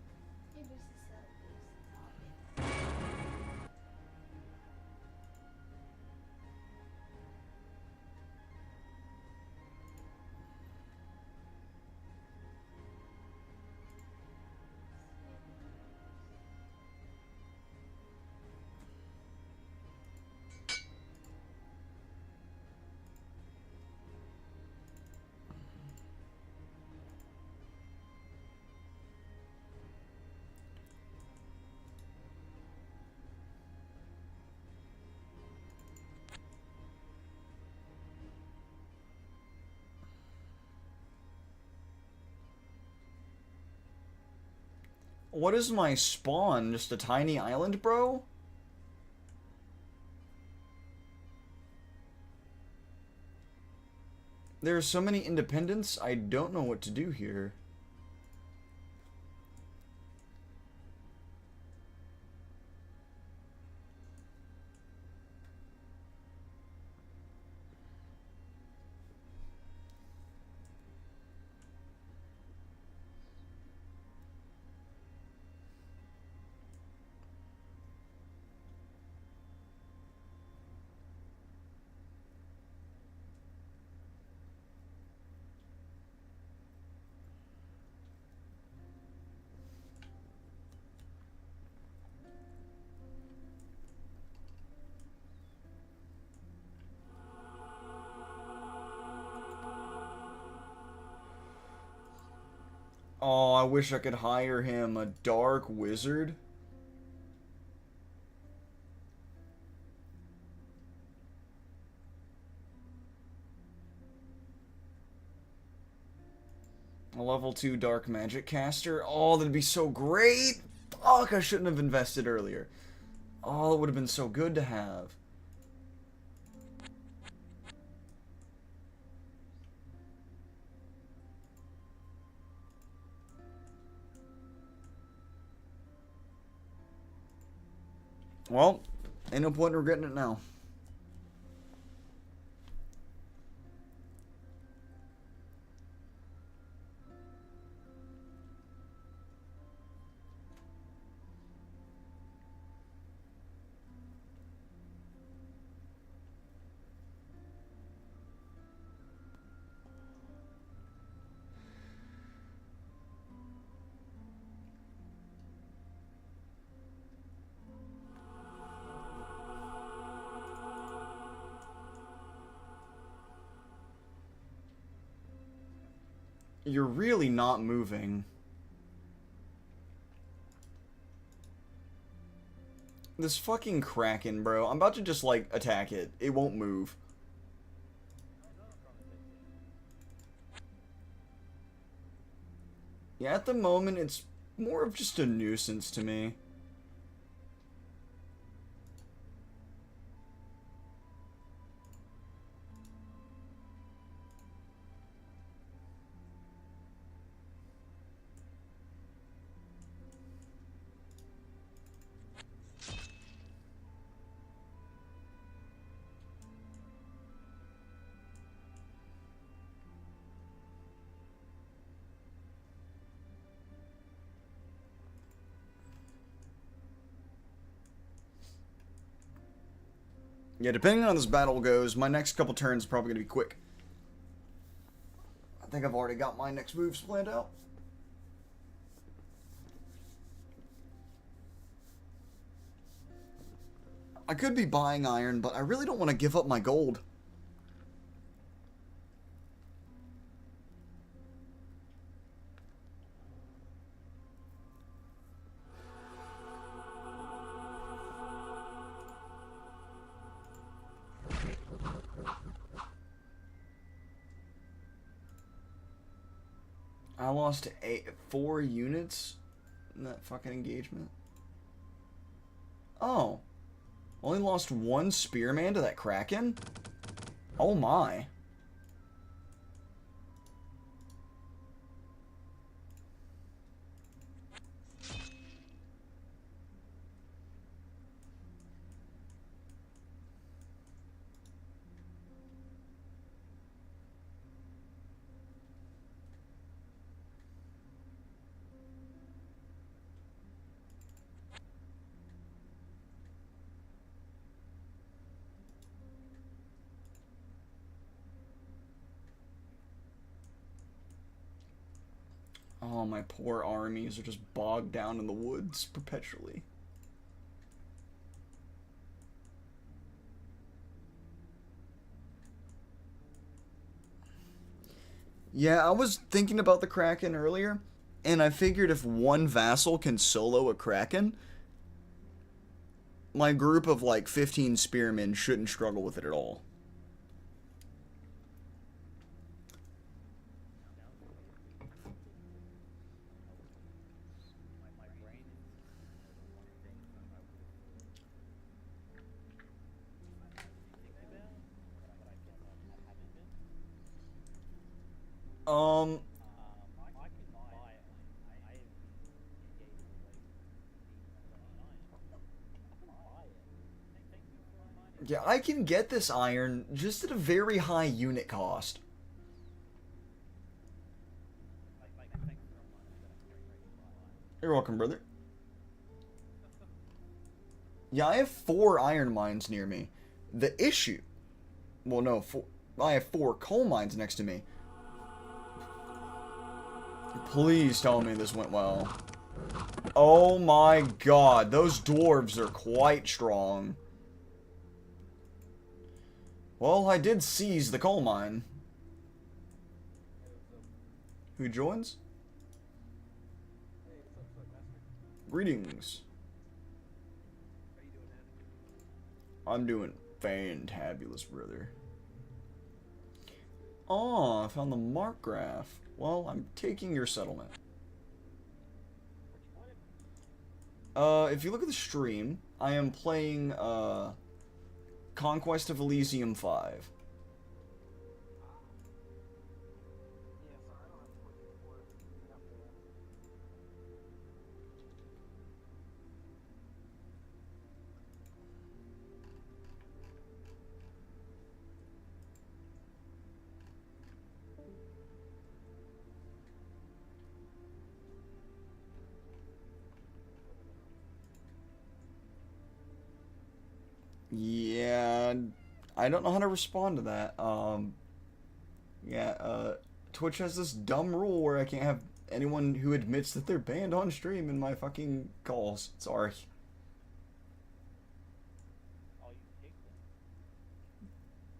What is my spawn? Just a tiny island, bro? There are so many independents, I don't know what to do here. Oh, I wish I could hire him. A dark wizard? A level 2 dark magic caster? Oh, that'd be so great! Fuck, I shouldn't have invested earlier. Oh, it would have been so good to have. Well, ain't no point in regretting it now. You're really not moving. This fucking Kraken, bro. I'm about to just, like, attack it. It won't move. Yeah, at the moment, it's more of just a nuisance to me. Yeah, depending on how this battle goes, my next couple turns are probably going to be quick. I think I've already got my next moves planned out. I could be buying iron, but I really don't want to give up my gold. I lost 4 units in that fucking engagement. Oh. Only lost 1 spearman to that Kraken? Oh my. Oh, my poor armies are just bogged down in the woods perpetually. Yeah, I was thinking about the Kraken earlier, and I figured if one vassal can solo a Kraken, my group of like 15 spearmen shouldn't struggle with it at all. My brain is the one thing that I would have thinking about, but I guess I haven't been. Um, I can buy it. I have been engaged I can buy it. Thank you for reminding me. yeah, I can get this iron just at a very high unit cost. Thanks for reminding me that I'm getting ready to buy it. You're welcome, brother. Yeah, I have 4 iron mines near me. The issue... Well, no, I have 4 coal mines next to me. Please tell me this went well. Oh my god, those dwarves are quite strong. Well, I did seize the coal mine. Who joins? Greetings. How you doing, man? I'm doing fantabulous, brother. Oh, I found the mark graph. Well, I'm taking your settlement. What you wanted? If you look at the stream, I am playing, Conquest of Elysium 5. Yeah, sorry, I don't have Twitch anymore. After that. Yeah, I don't know how to respond to that. Yeah, Twitch has this dumb rule where I can't have anyone who admits that they're banned on stream in my fucking calls. Sorry. Oh, you kicked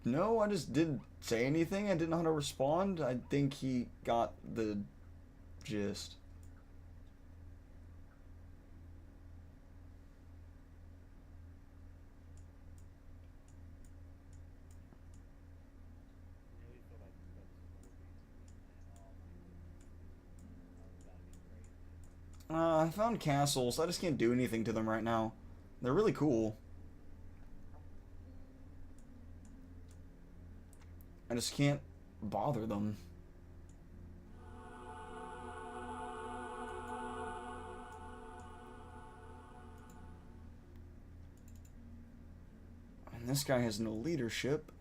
them. No, I just didn't say anything. I didn't know how to respond. I think he got the gist. I really feel like that's scorpions, man. Oh my goodness. That was gotta be crazy. I found castles. I just can't do anything to them right now. They're really cool. I just can't bother them. And this guy has no leadership.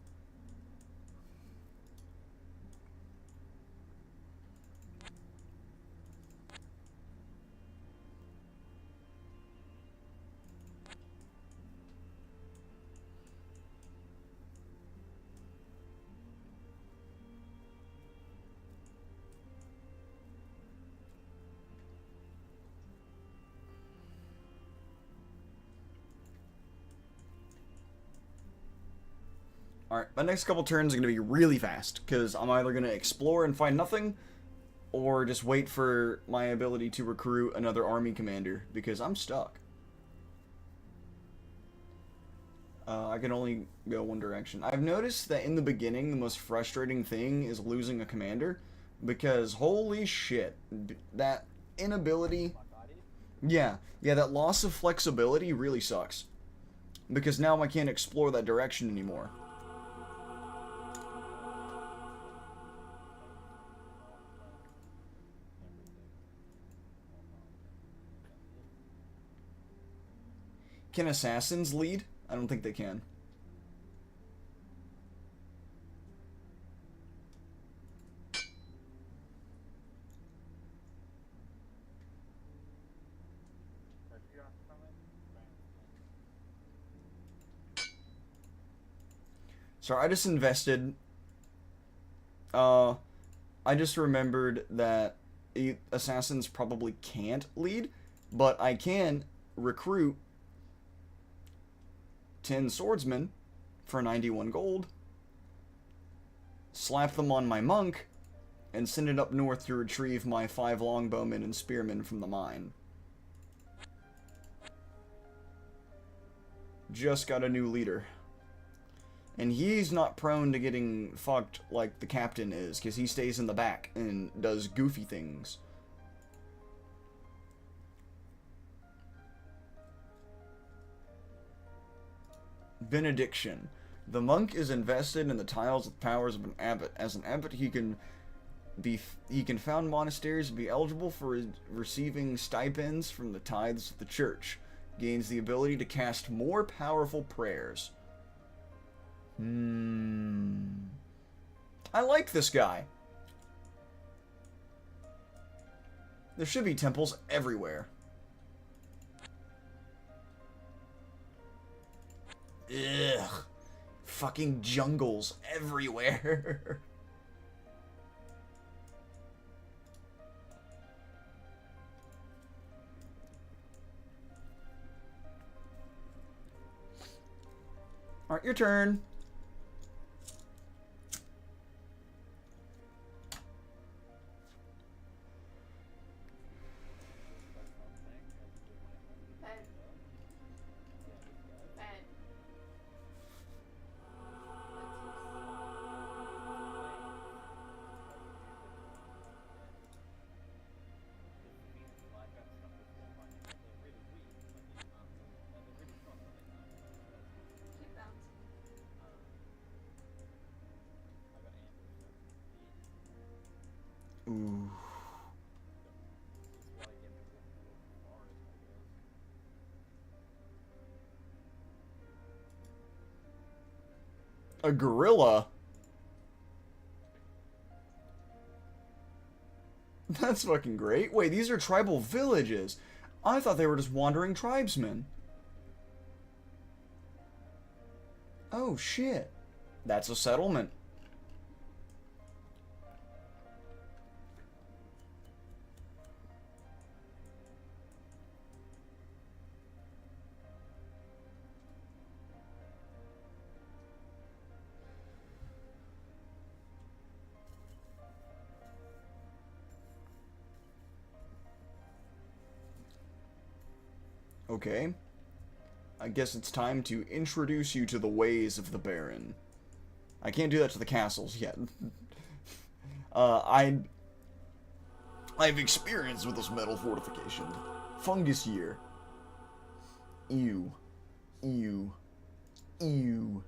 Alright, my next couple turns are going to be really fast, because I'm either going to explore and find nothing, or just wait for my ability to recruit another army commander, because I'm stuck. I can only go one direction. I've noticed that in the beginning, the most frustrating thing is losing a commander, because holy shit, that inability... Fuck, I did. Yeah, that loss of flexibility really sucks. Because now I can't explore that direction anymore. Can assassins lead? I don't think they can. Sorry, I just invested. I just remembered that assassins probably can't lead, but I can recruit 10 swordsmen for 91 gold, slap them on my monk, and send it up north to retrieve my 5 longbowmen and spearmen from the mine. Just got a new leader. And he's not prone to getting fucked like the captain is, because he stays in the back and does goofy things. Benediction. The monk is invested in the tiles with powers of an abbot. As an abbot, he can found monasteries and be eligible for receiving stipends from the tithes of the church. Gains the ability to cast more powerful prayers. I like this guy. There should be temples everywhere. Ugh. Fucking jungles everywhere. Alright, your turn. Ooh. That's why you get me walking towards the forest, I guess. A gorilla? That's fucking great. Wait, these are tribal villages. I thought they were just wandering tribesmen. Oh, shit. That's a settlement. Okay. I guess it's time to introduce you to the ways of the Baron. I can't do that to the castles yet. I've experience with this metal fortification. Fungus year. Ew. Ew. Ew.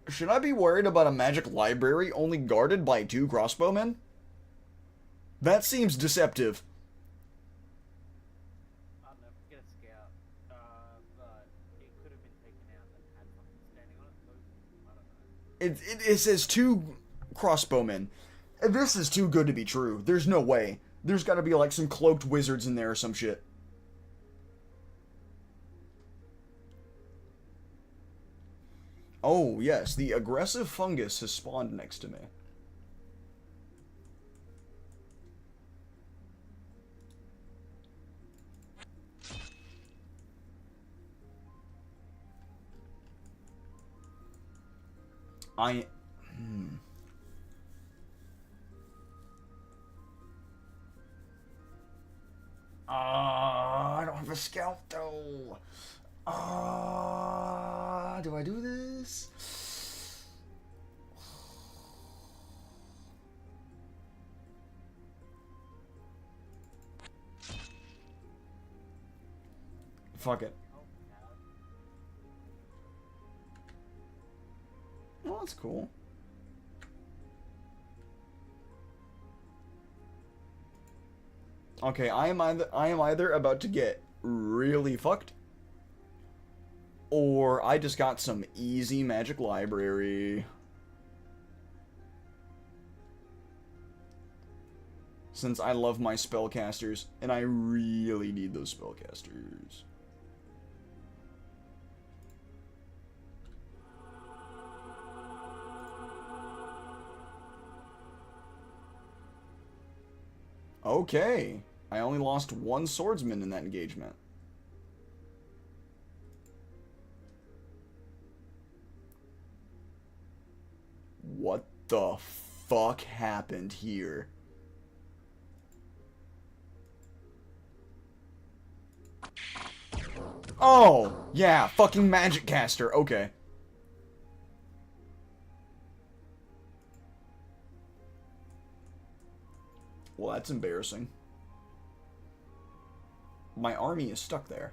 Should I be worried about a magic library only guarded by 2 crossbowmen? That seems deceptive. I don't know, get a scout. But it could have been taken out and had something standing on it, so I don't know. It says 2 crossbowmen. This is too good to be true. There's no way. There's gotta be like some cloaked wizards in there or some shit. Oh, yes, the aggressive fungus has spawned next to me. I... I don't have a scout, though. Do I do this? Fuck it. Oh, coward. Well, that's cool. Okay, I am either about to get really fucked, or I just got some easy magic library. Since I love my spellcasters, and I really need those spellcasters. Okay. I only lost 1 swordsman in that engagement. What the fuck happened here? Oh, yeah, fucking magic caster. Okay. Well, that's embarrassing. My army is stuck there.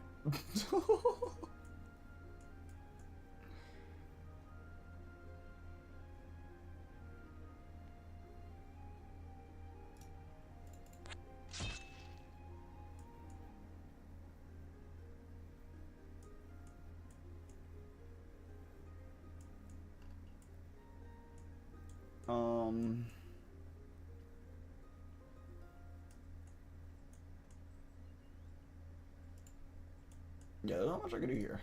Yeah, there's not much I can do here.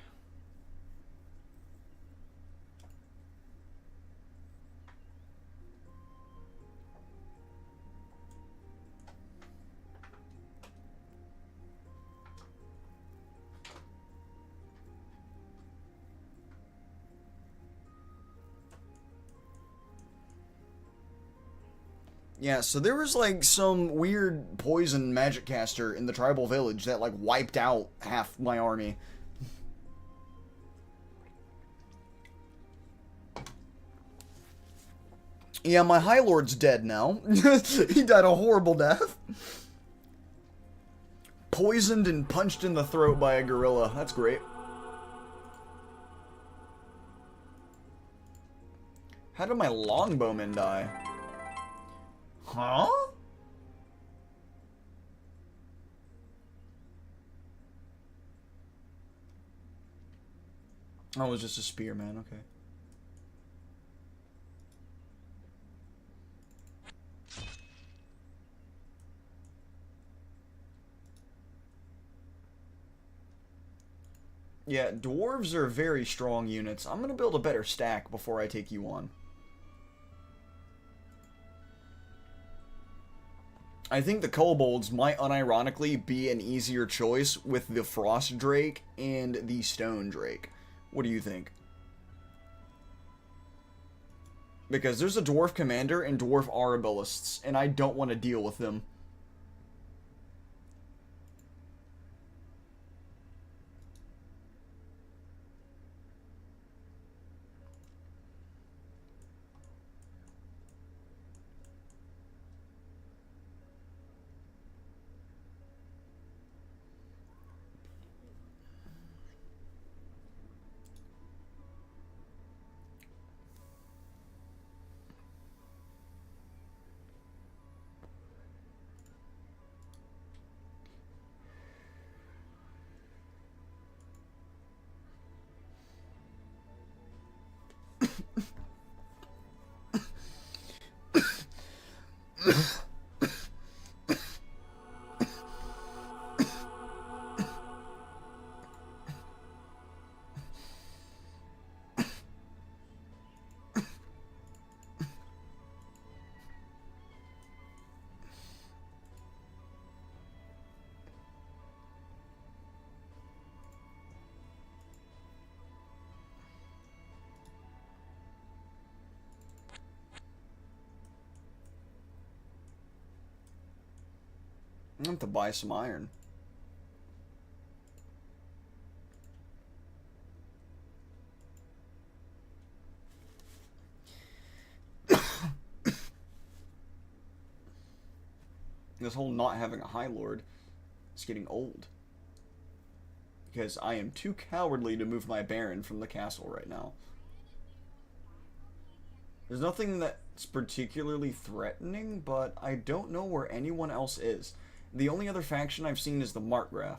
Yeah, so there was like some weird poison magic caster in the tribal village that like wiped out half my army. Yeah, my High Lord's dead now. He died a horrible death. poisoned and punched in the throat by a gorilla. That's great. How did my longbowman die? Huh? Oh, it was just a spearman, okay. Yeah, dwarves are very strong units. I'm gonna build a better stack before I take you on. I think the kobolds might unironically be an easier choice with the frost drake and the stone drake. What do you think? Because there's a dwarf commander and dwarf arballists, and I don't want to deal with them. I have to buy some iron. This whole not having a High Lord is getting old. Because I am too cowardly to move my Baron from the castle right now. There's nothing that's particularly threatening, but I don't know where anyone else is. The only other faction I've seen is the Markgraf.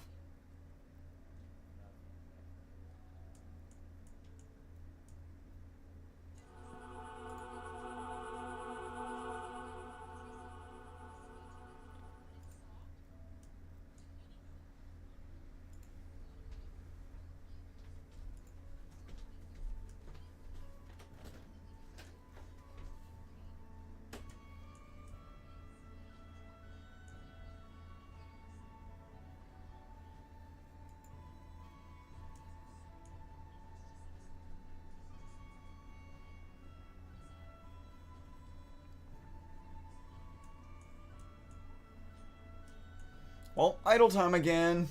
Well, idle time again.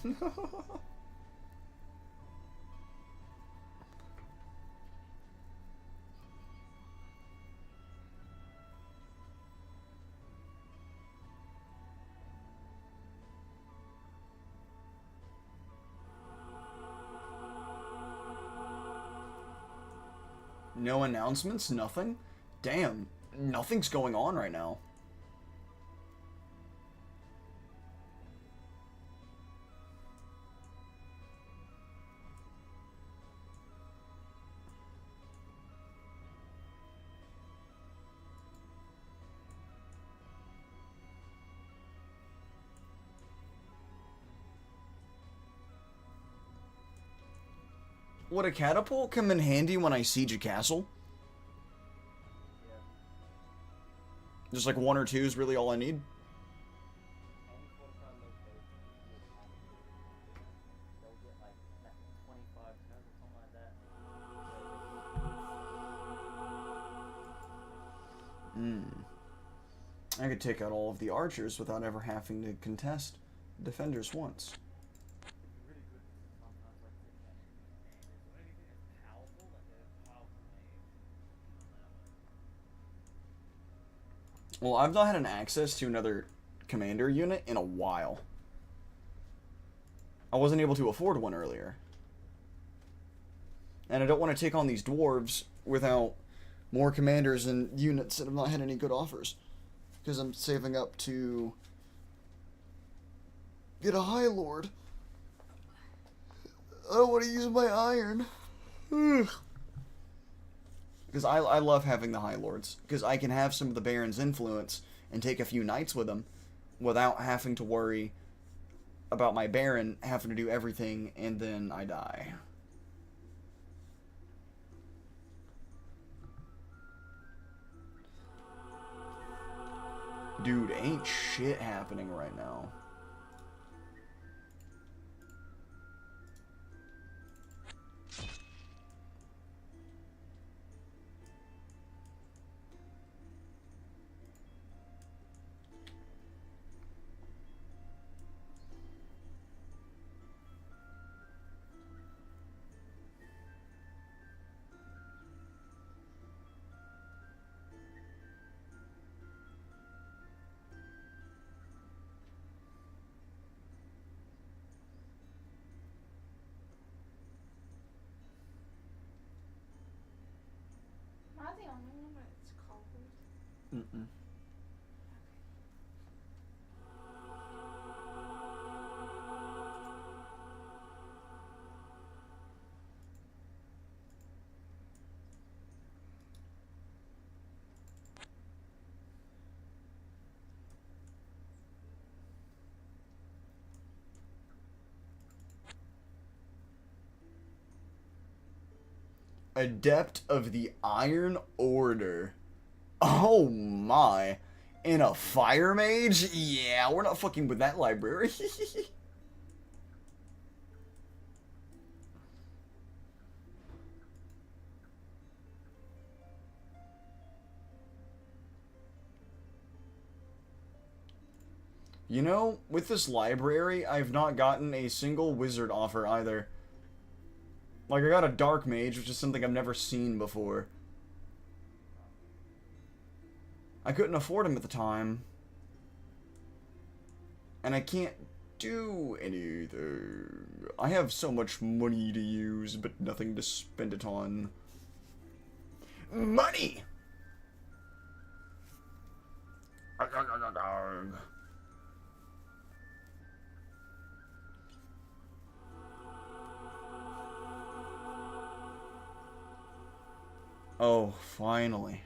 No announcements? Nothing? Damn, nothing's going on right now. Would a catapult come in handy when I siege a castle? Yeah. Just like one or two is really all I need? Any fortified location, you would have to. They'll get like 25 turns or something like that. I could take out all of the archers without ever having to contest defenders once. Really good sometimes, like the commanders or anything that's powerful, like a powerful mage. Well, I've not had an access to another commander unit in a while. I wasn't able to afford one earlier. And I don't want to take on these dwarves without more commanders and units that have not had any good offers. Because I'm saving up to get a High Lord. I don't want to use my iron. Because I love having the High Lords. Because I can have some of the Baron's influence and take a few knights with them without having to worry about my Baron having to do everything and then I die. Dude, ain't shit happening right now. Am I the only one that's cold? Mm-mm. Adept of the Iron Order. Oh my. And a Fire Mage? Yeah, we're not fucking with that library. You know, with this library, I've not gotten a single wizard offer either. Like, I got a Dark Mage, which is something I've never seen before. I couldn't afford him at the time. And I can't do anything. I have so much money to use, but nothing to spend it on. Money! Oh, finally.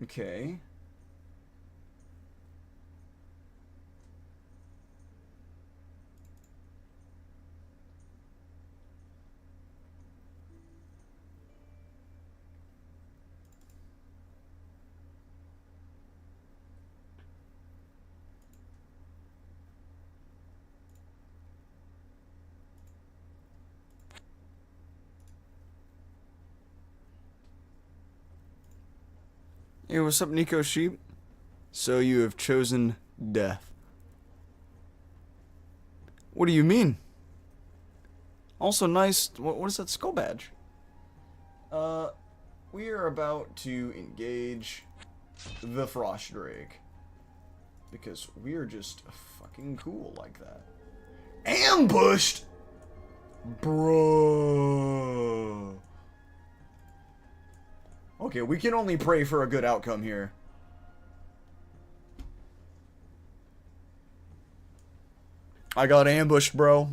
Okay. Hey, what's up, Nico Sheep? So you have chosen death. What do you mean? Also nice, what is that skull badge? We are about to engage the Frost Drake. Because we are just fucking cool like that. Ambushed? Bro. Okay, we can only pray for a good outcome here. I got ambushed, bro.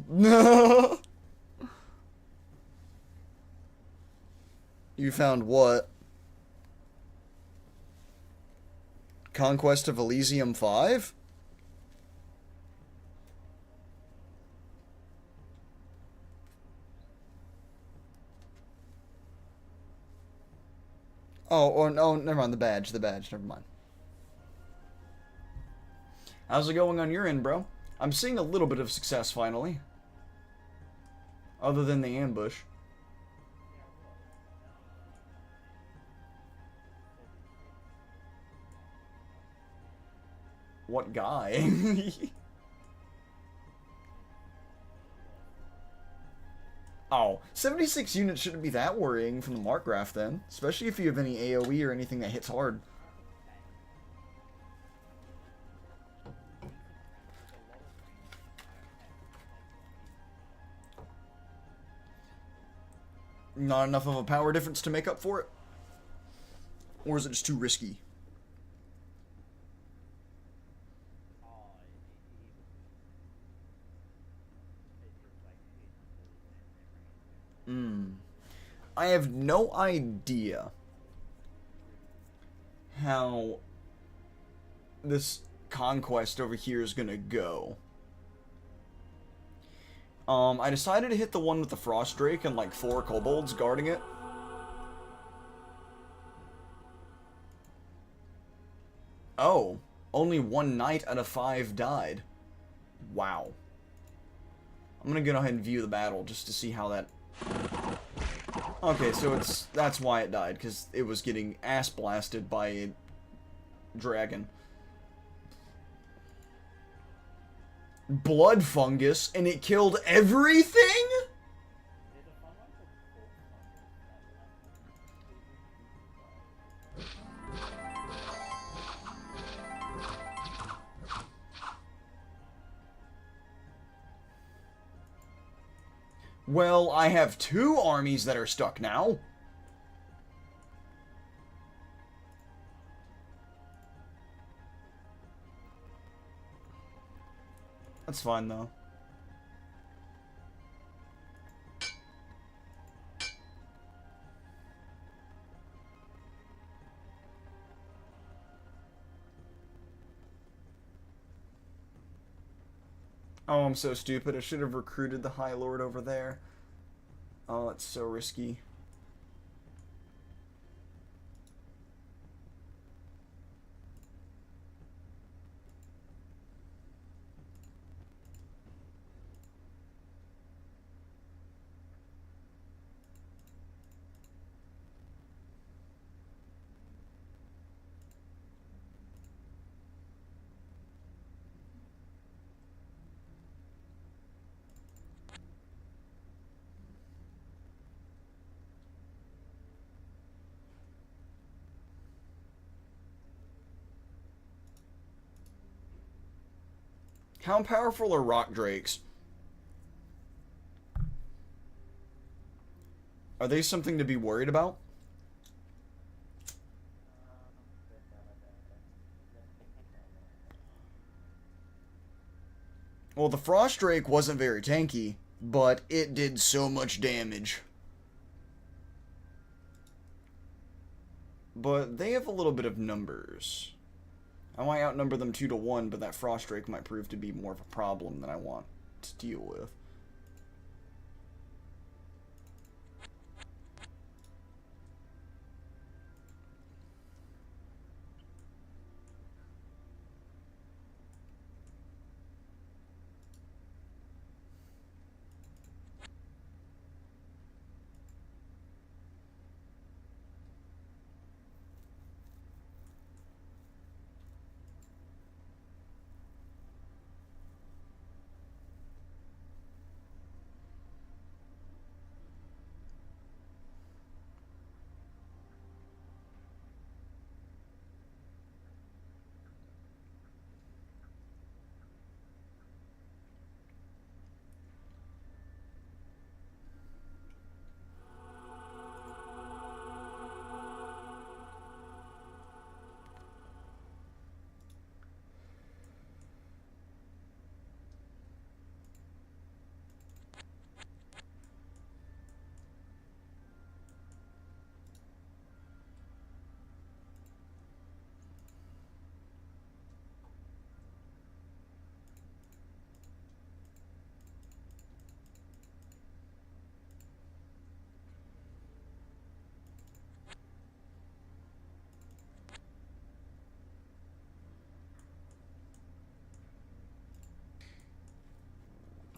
You found what? Conquest of Elysium 5? Oh, no, never mind. The badge. Never mind. How's it going on your end, bro? I'm seeing a little bit of success finally. Other than the ambush. What guy? Oh, 76 units shouldn't be that worrying from the Mark Graph then. Especially if you have any AoE or anything that hits hard. Not enough of a power difference to make up for it? Or is it just too risky? I have no idea how this conquest over here is gonna go. I decided to hit the one with the Frost Drake and like 4 kobolds guarding it. Oh, only 1 knight out of 5 died. Wow. I'm gonna go ahead and view the battle just to see how that... Okay, so that's why it died, because it was getting ass blasted by a dragon. Blood fungus, and it killed everything? Well, I have 2 armies that are stuck now. That's fine, though. Oh, I'm so stupid. I should have recruited the High Lord over there. Oh, it's so risky. How powerful are rock drakes? Are they something to be worried about? Well, the Frost Drake wasn't very tanky, but it did so much damage. But they have a little bit of numbers. I might outnumber them 2 to 1, but that Frost Drake might prove to be more of a problem than I want to deal with.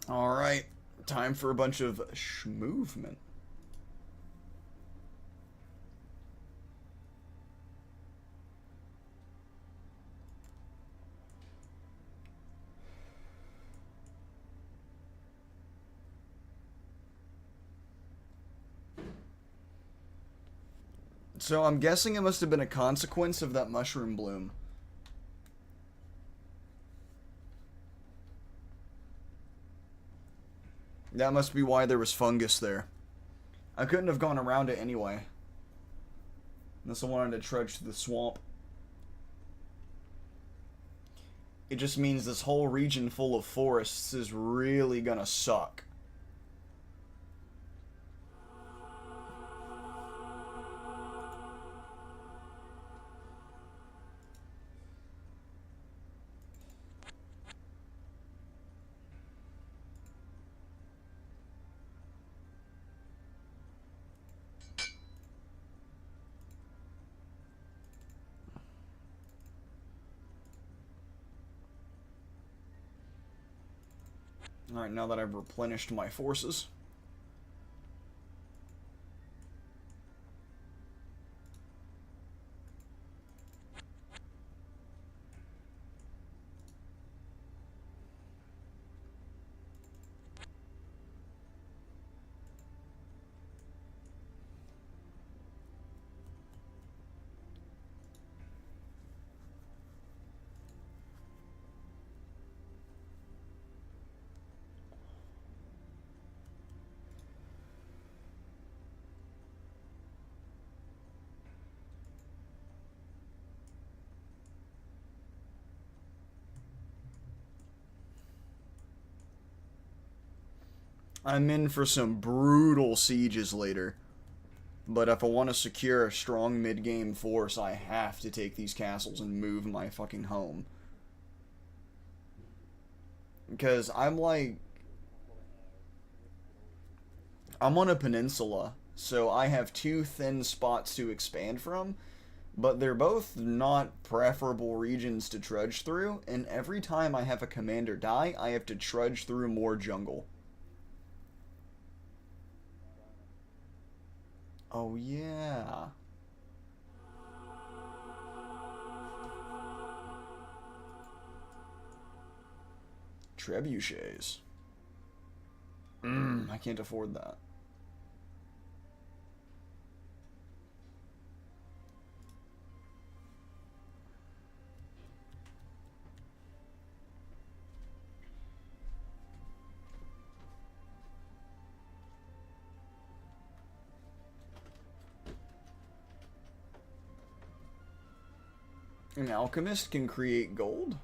Alright, time for a bunch of schmovement. So I'm guessing it must have been a consequence of that mushroom bloom. That must be why there was fungus there. I couldn't have gone around it anyway. Unless I wanted to trudge through the swamp. It just means this whole region full of forests is really gonna suck. Alright, now that I've replenished my forces. I'm in for some brutal sieges later. But if I want to secure a strong mid-game force, I have to take these castles and move my fucking home. Because I'm on a peninsula, so I have two thin spots to expand from, but they're both not preferable regions to trudge through, and every time I have a commander die, I have to trudge through more jungle. Oh yeah. Trebuchets. I can't afford that. An alchemist can create gold?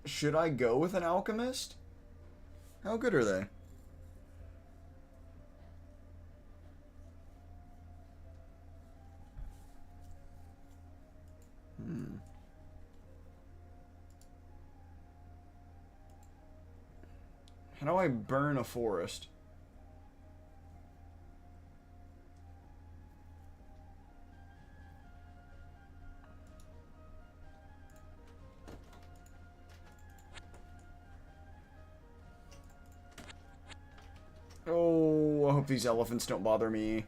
Should I go with an alchemist? How good are they? How do I burn a forest? Oh, I hope these elephants don't bother me.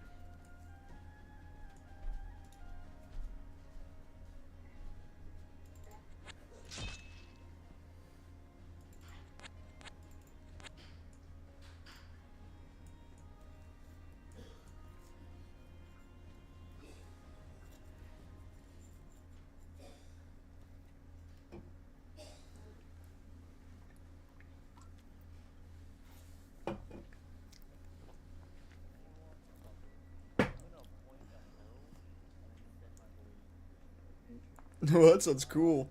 Oh, that sounds cool.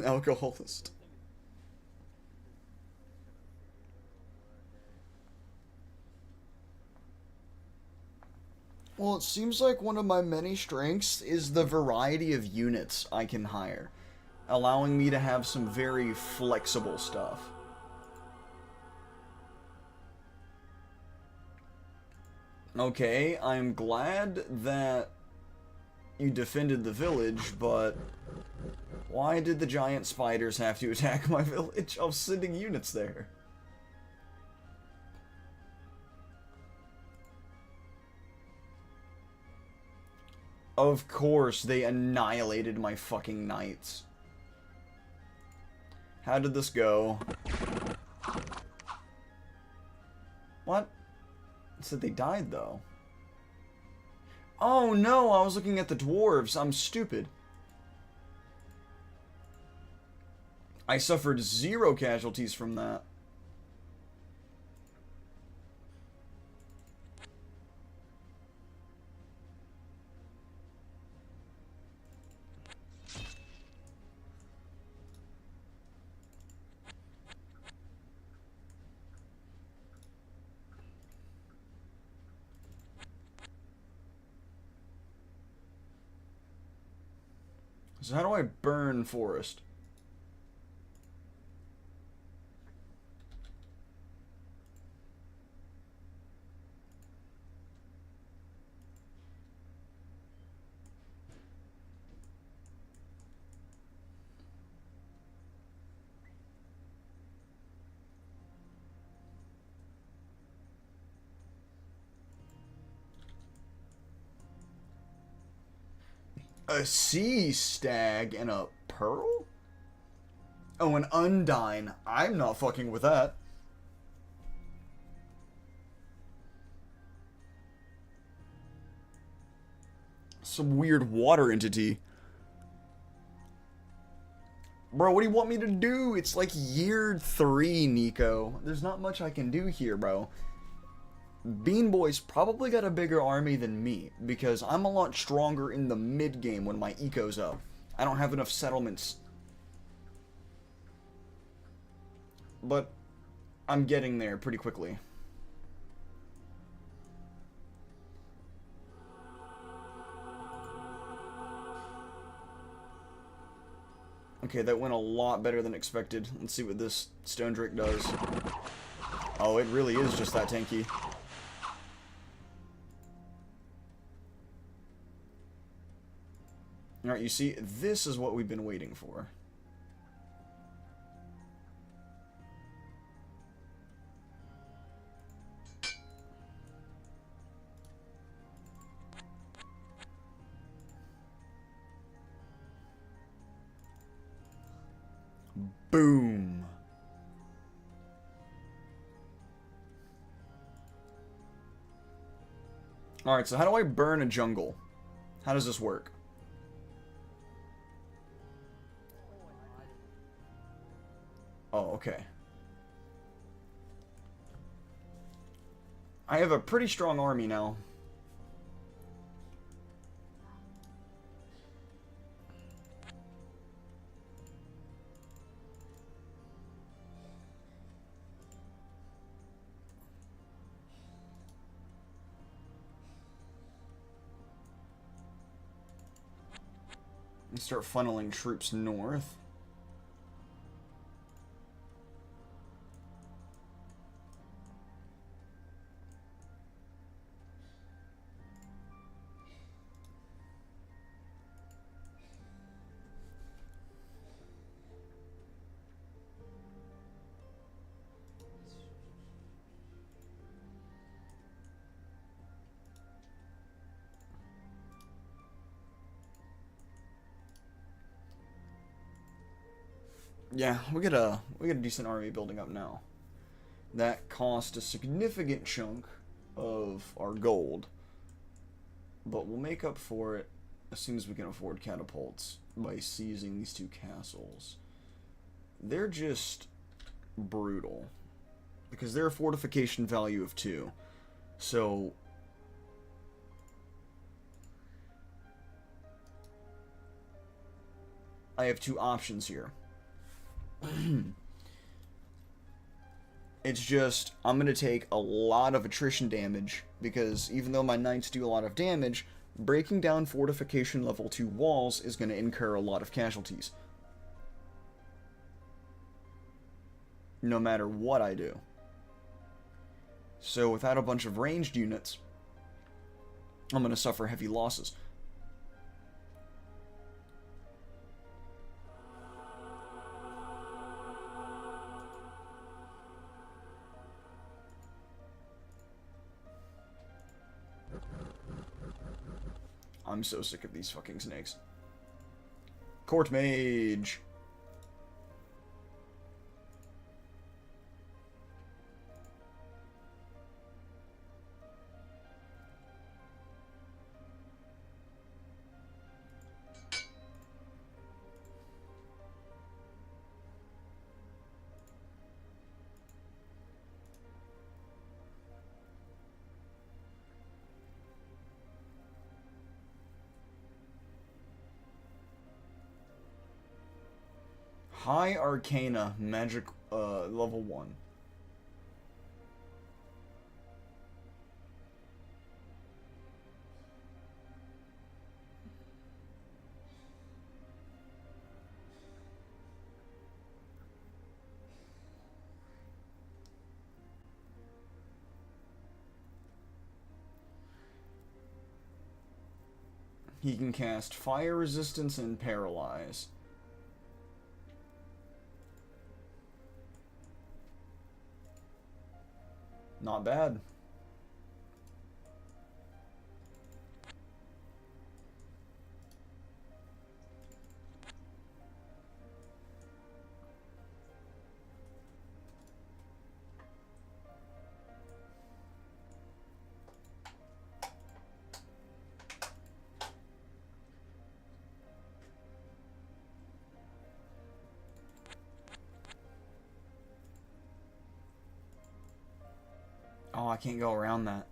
Alcoholist. Well, it seems like one of my many strengths is the variety of units I can hire, allowing me to have some very flexible stuff. Okay, I'm glad that you defended the village, but why did the giant spiders have to attack my village? I was sending units there. Of course, they annihilated my fucking knights. How did this go? What? It said they died, though. Oh no, I was looking at the dwarves. I'm stupid. I suffered 0 casualties from that. So how do I burn forest? A sea stag and a pearl? Oh, an undine. I'm not fucking with that. Some weird water entity. Bro, what do you want me to do? It's like year 3, Nico. There's not much I can do here, bro. Bean Boy's probably got a bigger army than me, because I'm a lot stronger in the mid-game when my eco's up. I don't have enough settlements. But I'm getting there pretty quickly. Okay, that went a lot better than expected. Let's see what this Stone Drake does. Oh, it really is just that tanky. Alright, you see, this is what we've been waiting for. Boom. Alright, so how do I burn a jungle? How does this work? Oh, okay. I have a pretty strong army now. And start funneling troops north. Yeah, we get a decent army building up now. That cost a significant chunk of our gold, but we'll make up for it as soon as we can afford catapults by seizing these 2 castles. They're just brutal because they're a fortification value of 2. So I have 2 options here. It's just, I'm going to take a lot of attrition damage, because even though my knights do a lot of damage, breaking down fortification level 2 walls is going to incur a lot of casualties. No matter what I do. So without a bunch of ranged units, I'm going to suffer heavy losses. I'm so sick of these fucking snakes. Court Mage! High Arcana Magic level 1. He can cast Fire Resistance and Paralyze. Not bad. Oh, I can't go around that.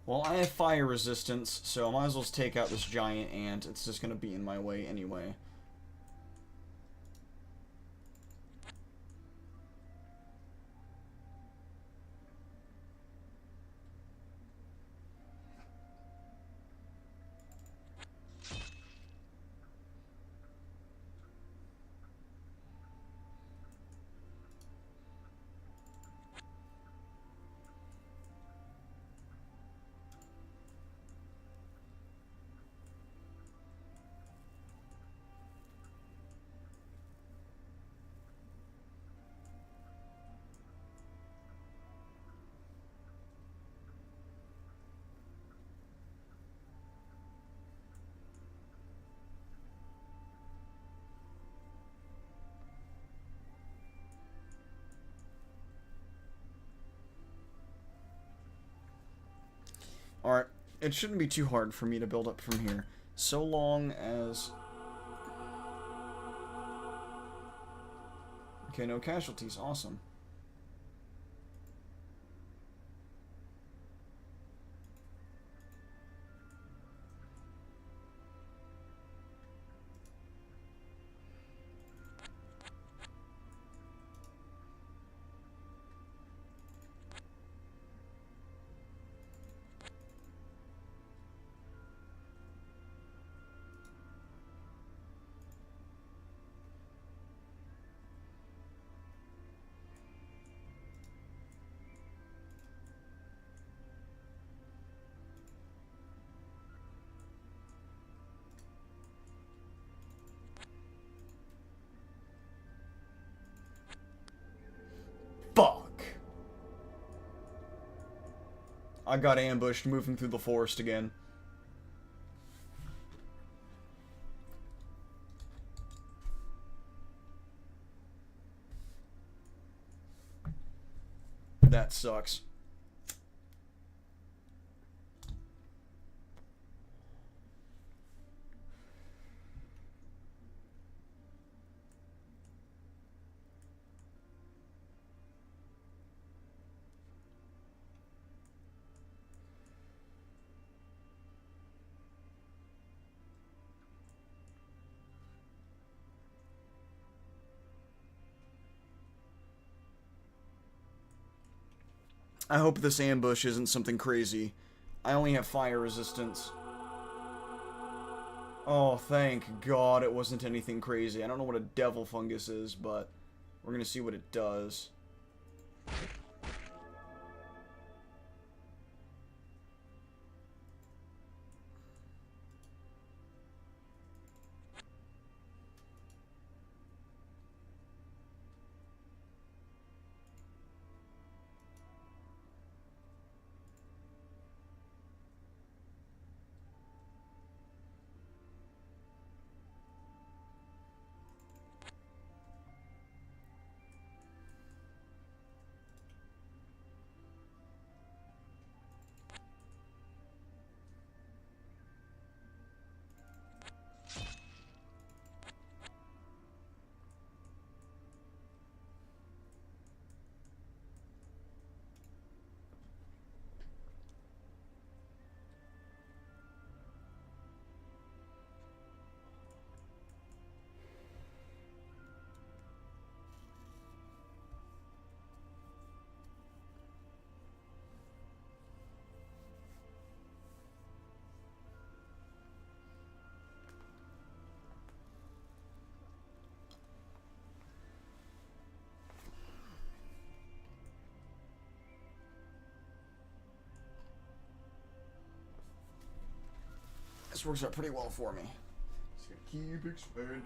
Well, I have fire resistance, so I might as well just take out this giant ant. It's just gonna be in my way anyway. Alright, it shouldn't be too hard for me to build up from here, so long as... Okay, no casualties, awesome. I got ambushed moving through the forest again. That sucks. I hope this ambush isn't something crazy. I only have fire resistance. Oh, thank God it wasn't anything crazy. I don't know what a devil fungus is, but we're gonna see what it does. This works out pretty well for me. Just gonna keep expanding.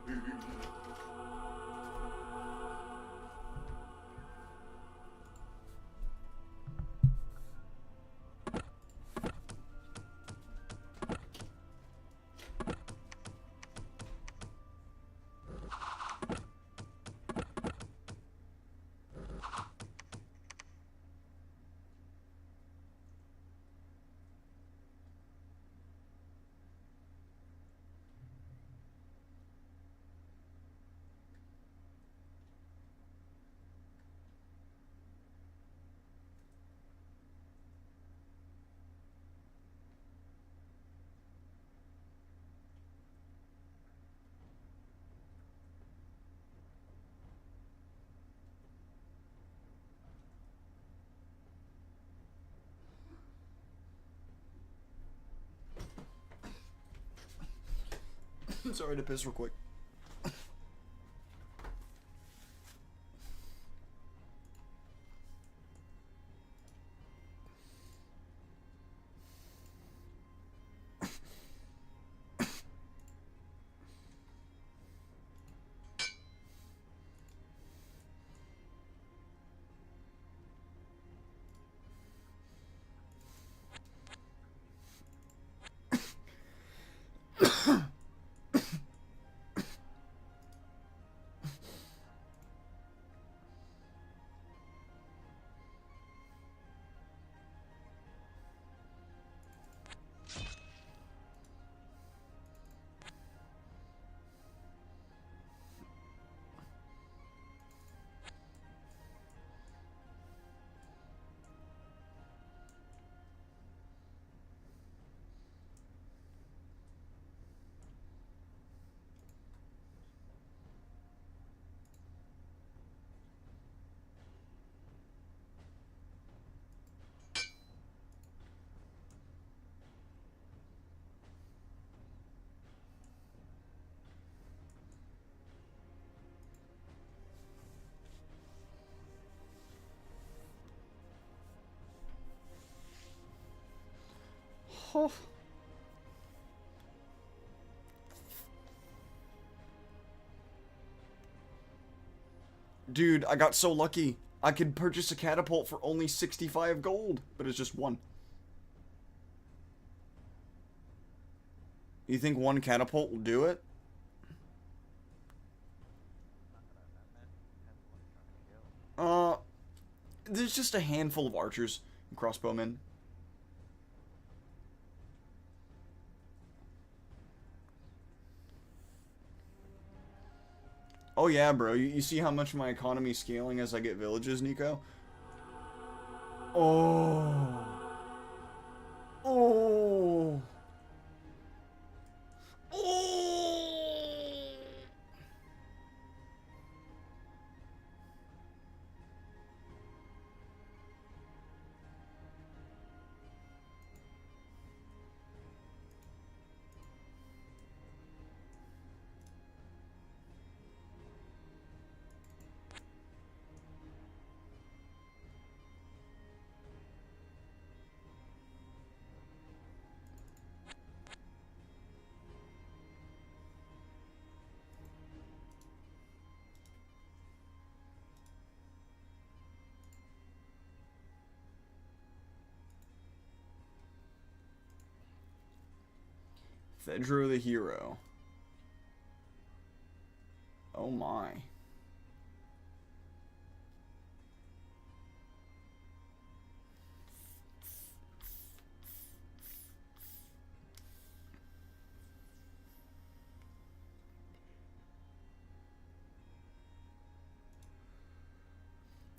Sorry to piss real quick. Oh. Dude, I got so lucky. I could purchase a catapult for only 65 gold, but it's just one. You think one catapult will do it? Not that I imagine. Depends on what you're trying to kill. There's just a handful of archers and crossbowmen. Oh yeah, bro. You see how much my economy's scaling as I get villages, Nico? Oh. Oh. Oh. Fedro the hero. Oh my.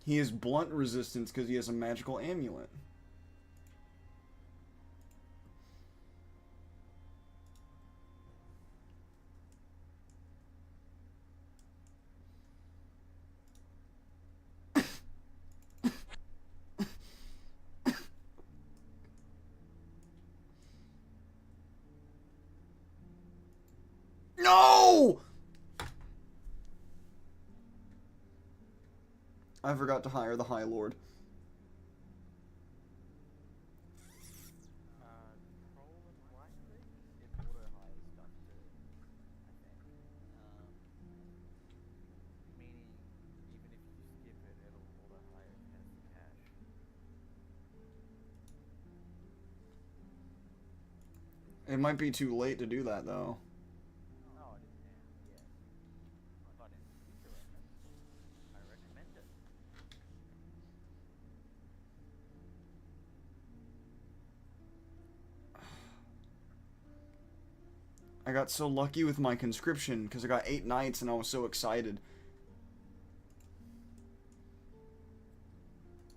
He has blunt resistance because he has a magical amulet. No! I forgot to hire the High Lord. Control and right click, it auto hires stuff too, I think. Meaning, even if you skip it, it'll auto hire it as the cache. It might be too late to do that though. Oh, it is now, yes. But in future reference, I recommend it. I got so lucky with my conscription because I got 8 knights and I was so excited.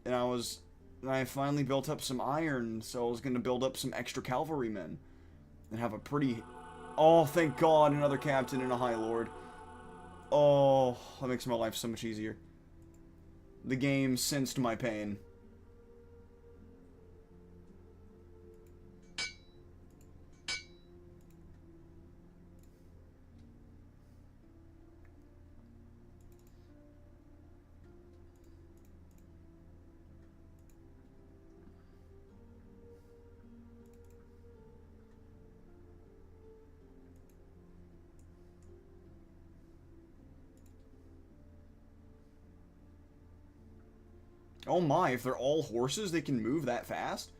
And I finally built up some iron, so I was going to build up some extra cavalrymen. And have a pretty... Oh, thank God, another captain and a High Lord. Oh, that makes my life so much easier. The game sensed my pain. Oh my, if they're all horses, they can move that fast?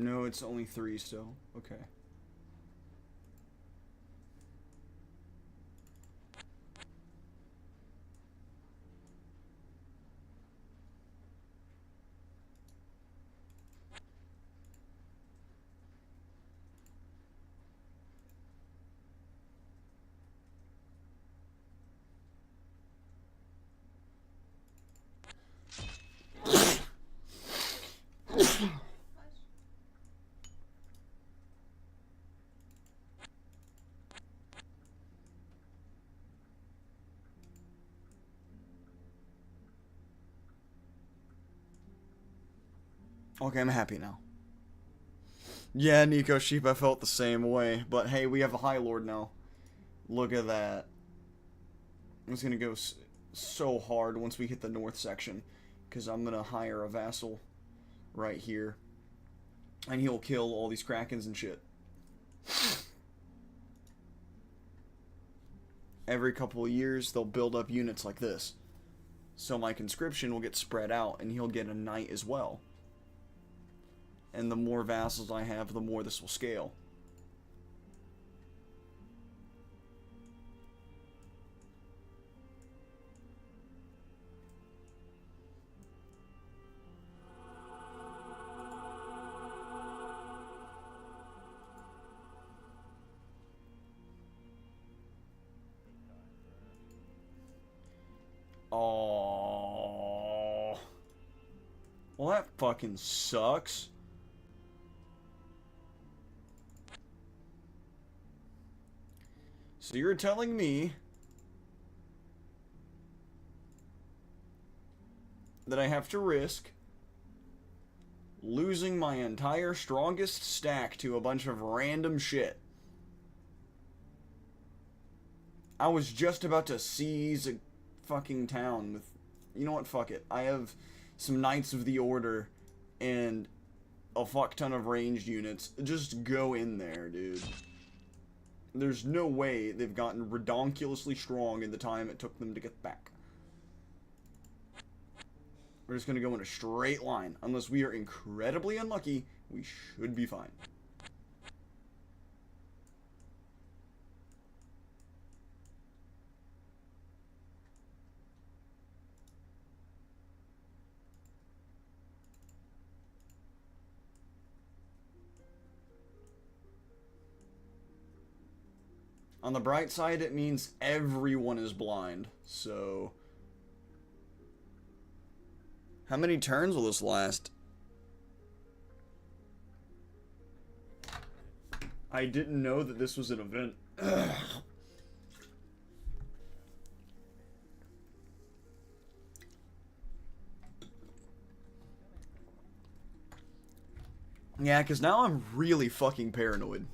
No, it's only 3 still. Okay. Okay, I'm happy now. Yeah, Nico Sheep, I felt the same way. But hey, we have a High Lord now. Look at that. It's gonna go so hard once we hit the north section, because I'm gonna hire a vassal right here, and he'll kill all these krakens and shit. Every couple of years, they'll build up units like this. So my conscription will get spread out, and he'll get a knight as well. And the more vassals I have, the more this will scale. Oh. Well, that fucking sucks. So you're telling me that I have to risk losing my entire strongest stack to a bunch of random shit? I was just about to seize a fucking town with... You know what? Fuck it. I have some Knights of the Order and a fuck ton of ranged units. Just go in there, dude. There's no way they've gotten redonkulously strong in the time it took them to get back. We're just gonna go in a straight line. Unless we are incredibly unlucky, we should be fine. On the bright side, it means everyone is blind, so... How many turns will this last? I didn't know that this was an event. Yeah, because now I'm really fucking paranoid.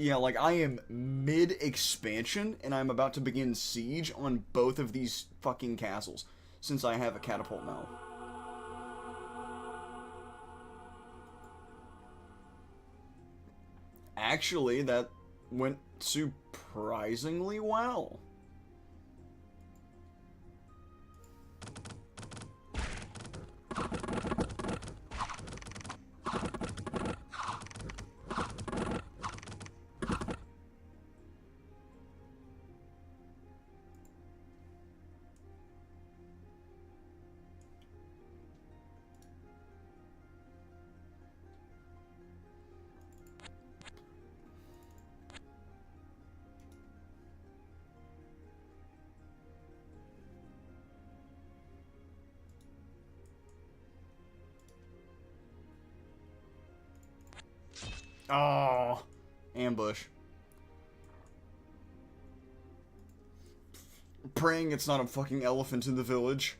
Yeah, like, I am mid-expansion, and I'm about to begin siege on both of these fucking castles, since I have a catapult now. Actually, that went surprisingly well. Oh, ambush. Praying it's not a fucking elephant in the village.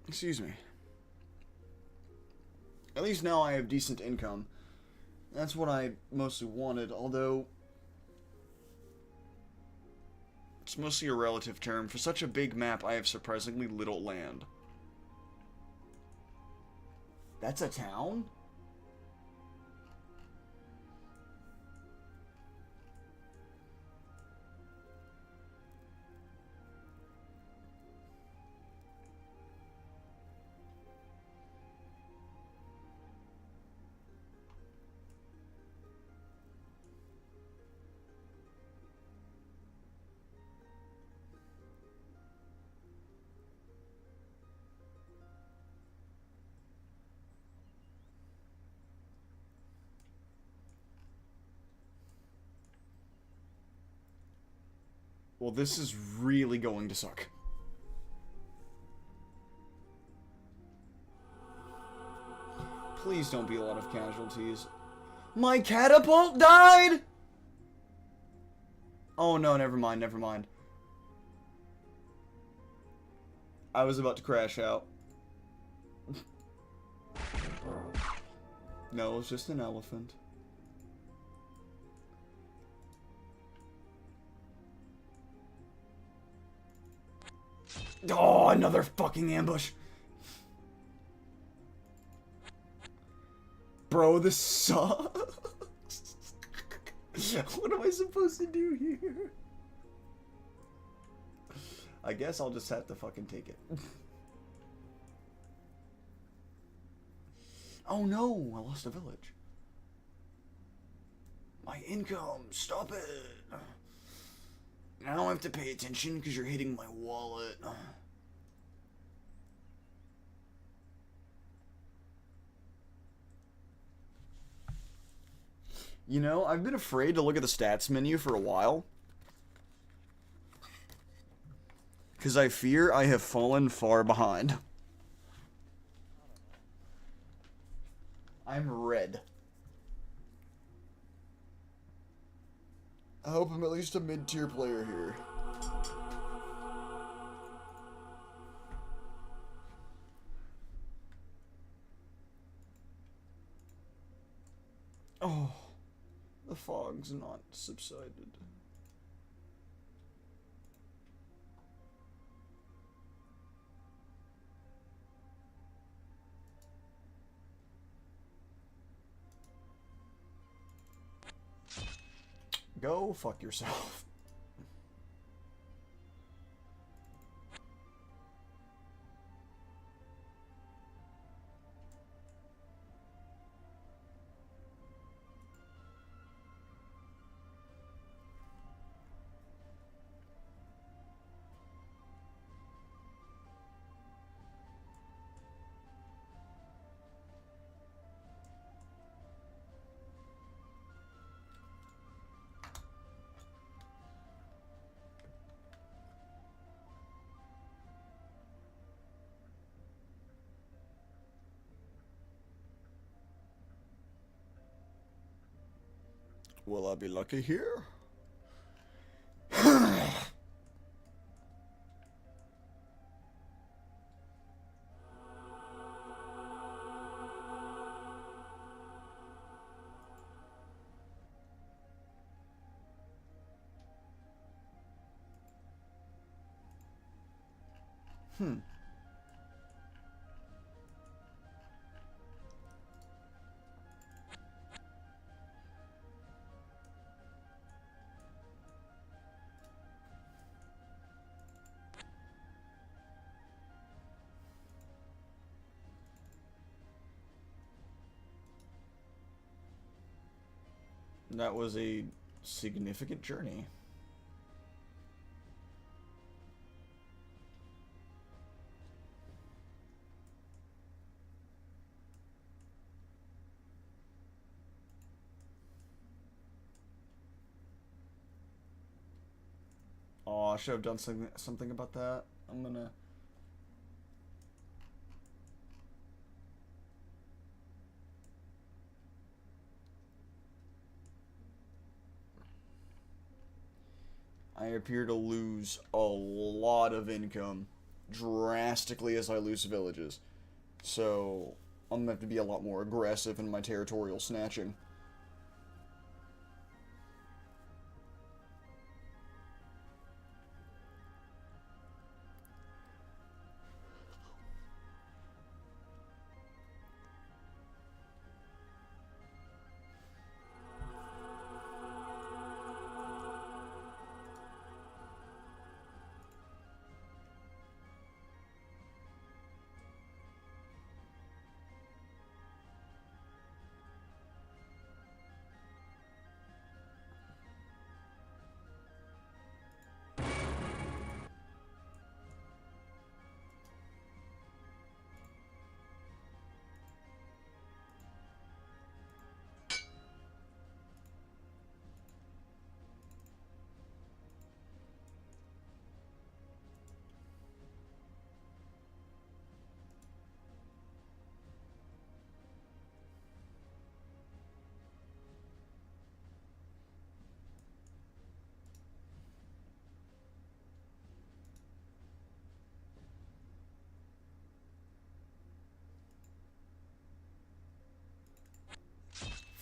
Excuse me. At least now I have decent income. That's what I mostly wanted, although... It's mostly a relative term. For such a big map, I have surprisingly little land. That's a town? Well, this is really going to suck. Please don't be a lot of casualties. My catapult died?! Oh no, never mind, never mind. I was about to crash out. No, it was just an elephant. Oh, another fucking ambush. Bro, this sucks. What am I supposed to do here? I guess I'll just have to fucking take it. Oh no, I lost a village. My income, stop it. Now I have to pay attention because you're hitting my wallet. You know, I've been afraid to look at the stats menu for a while. Because I fear I have fallen far behind. I'm red. I hope I'm at least a mid-tier player here. Oh, the fog's not subsided. Go fuck yourself. Will I be lucky here? That was a significant journey. Oh, I should have done something about that. I'm gonna... I appear to lose a lot of income drastically as I lose villages. So, I'm gonna have to be a lot more aggressive in my territorial snatching.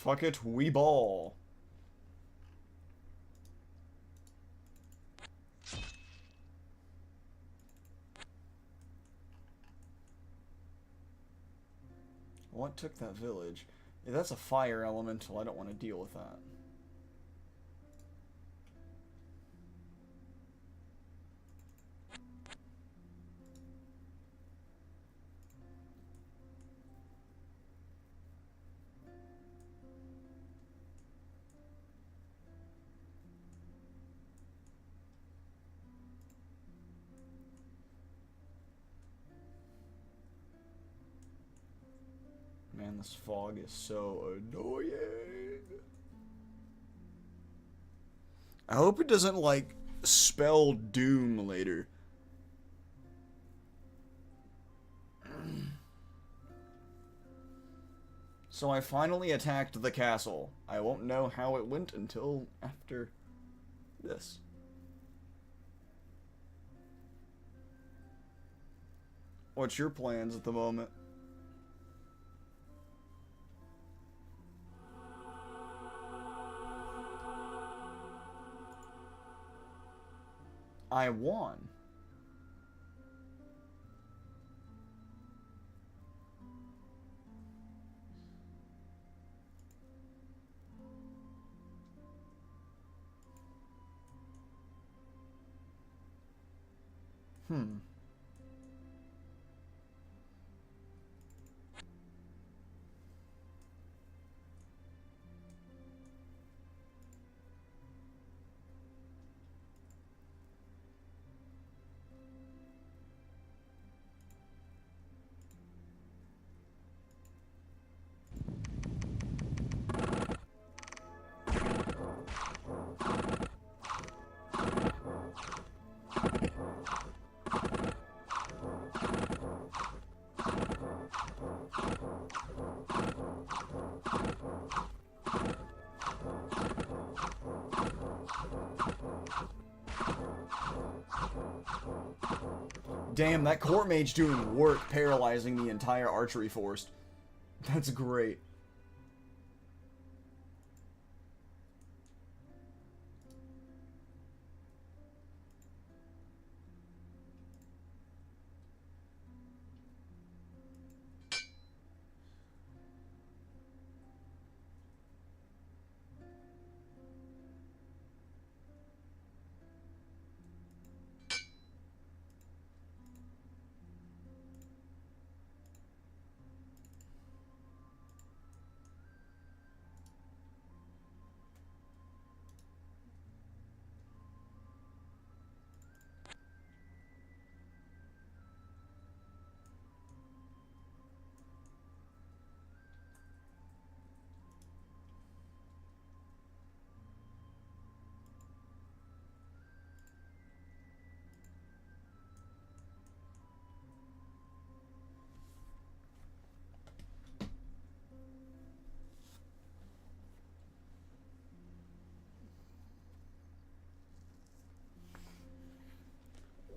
Fuck it, we ball. What took that village? If that's a fire elemental, I don't want to deal with that. Man, this fog is so annoying. I hope it doesn't, like, spell doom later. So I finally attacked the castle. I won't know how it went until after this. What's your plans at the moment? I won. Hmm. Damn, that court mage doing work paralyzing the entire archery force. That's great.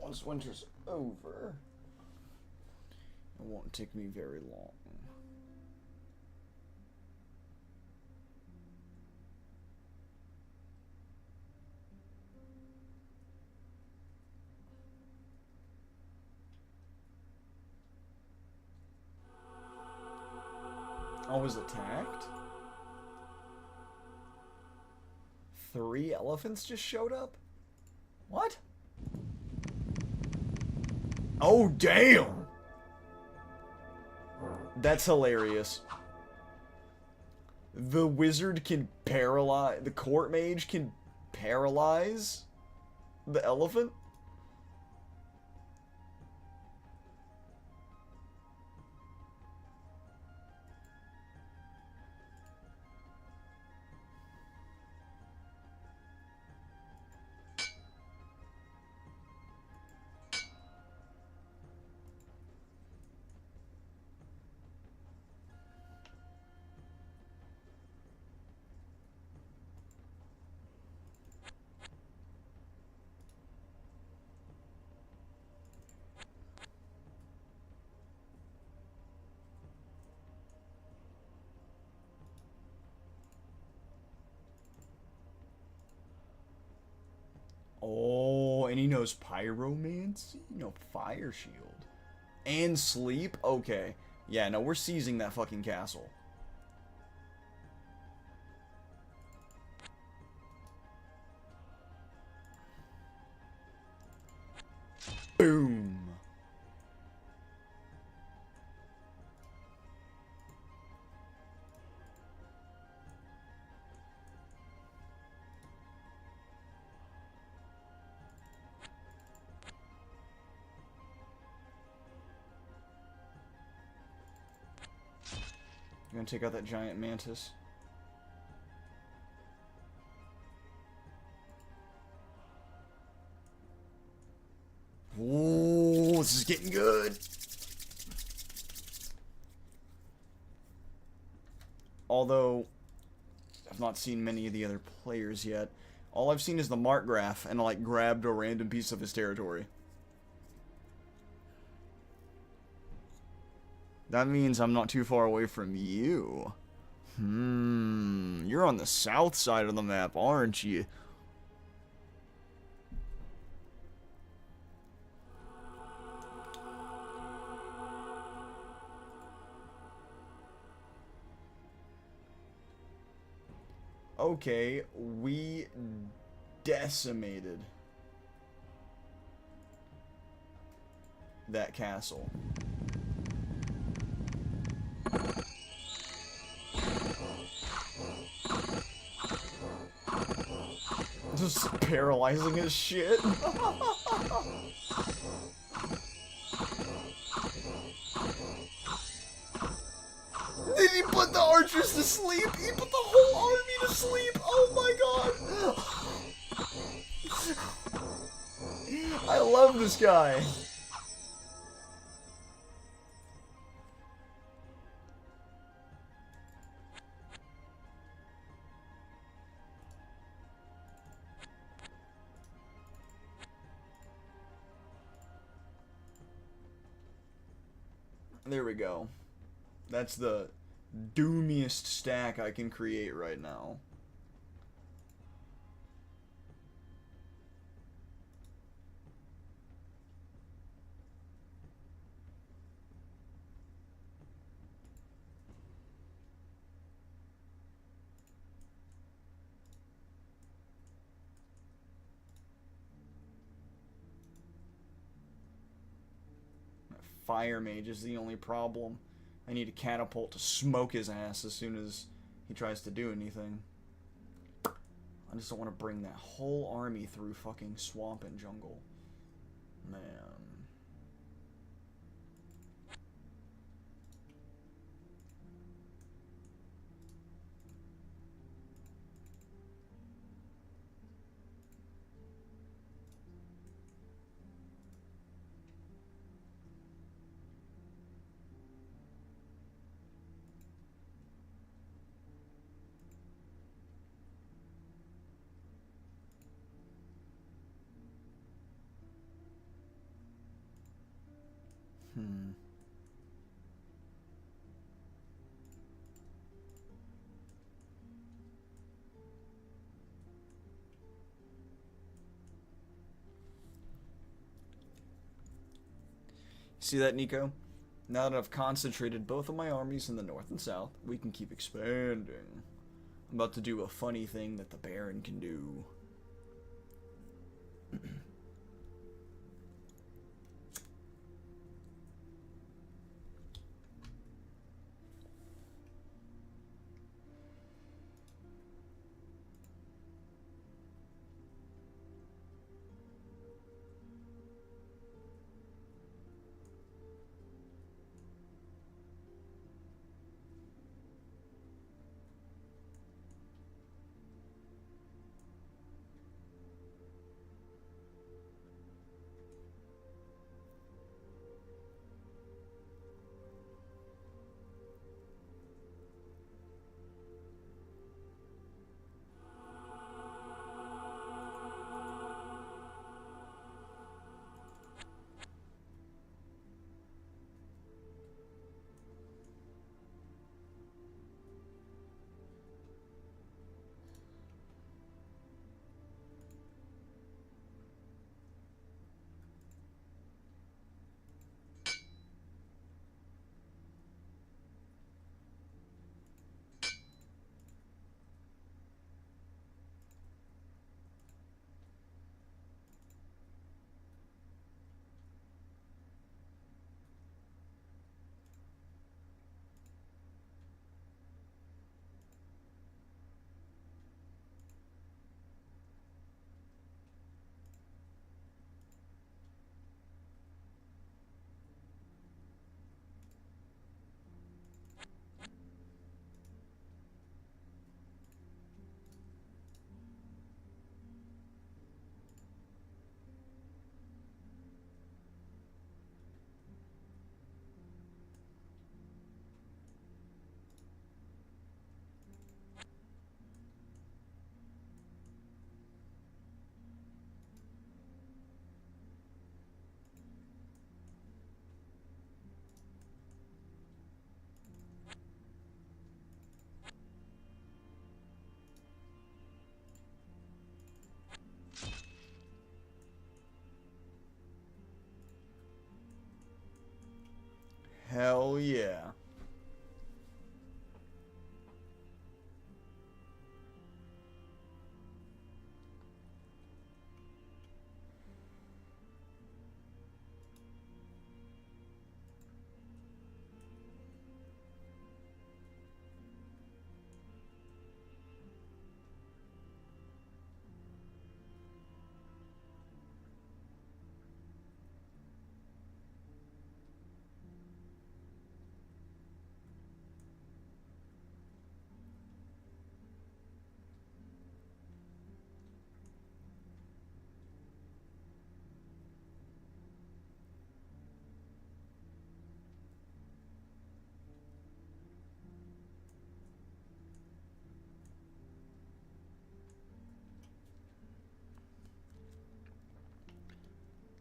Once winter's over, it won't take me very long. I was attacked? 3 elephants just showed up? What? Oh, damn! That's hilarious. The wizard can paralyze... The court mage can paralyze the elephant? knows pyromancy? No, fire shield. And sleep? Okay. Yeah, no, we're seizing that fucking castle. Boom. You gonna take out that giant mantis? Ooh, this is getting good. Although, I've not seen many of the other players yet. All I've seen is the mark graph, and I like grabbed a random piece of his territory. That means I'm not too far away from you. You're on the south side of the map, aren't you? Okay, we decimated that castle. Just paralyzing his shit. Did he put the archers to sleep? He put the whole army to sleep. Oh my god. I love this guy. There we go. That's the doomiest stack I can create right now. Fire mage is the only problem. I need a catapult to smoke his ass as soon as he tries to do anything. I just don't want to bring that whole army through fucking swamp and jungle. Man. See that, Nico? Now that I've concentrated both of my armies in the north and south, we can keep expanding. I'm about to do a funny thing that the Baron can do.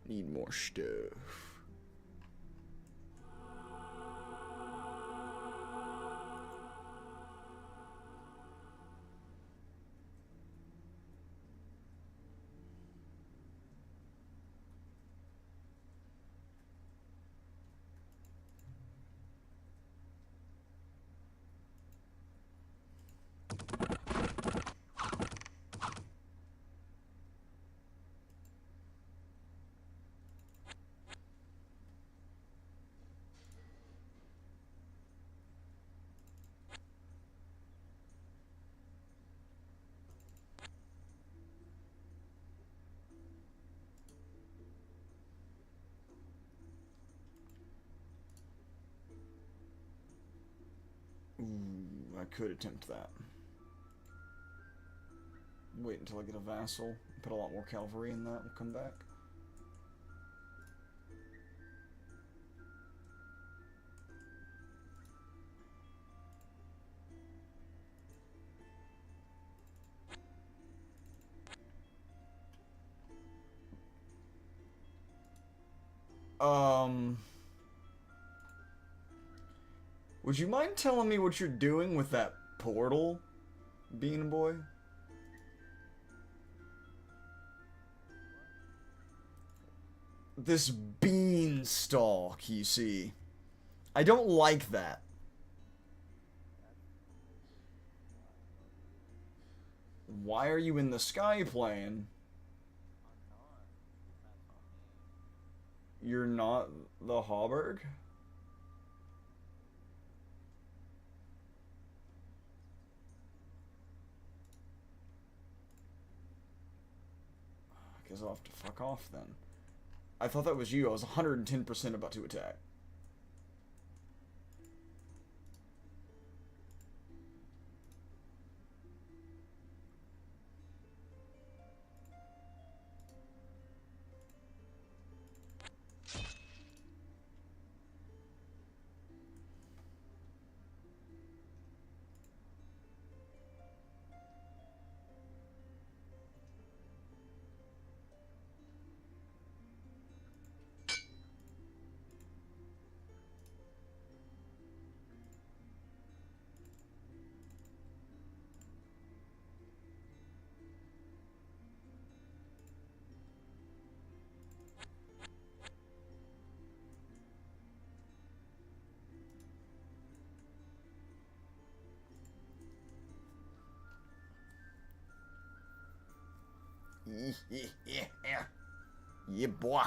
Need more stuff. Ooh, I could attempt that. Wait until I get a vassal. Put a lot more cavalry in that. We'll come back. Would you mind telling me what you're doing with that portal, Bean Boy? This beanstalk, you see. I don't like that. Why are you in the sky plane? You're not the Hauberg? I guess I'll have to fuck off then. I thought that was you. I was 110% about to attack. Yeah, boy.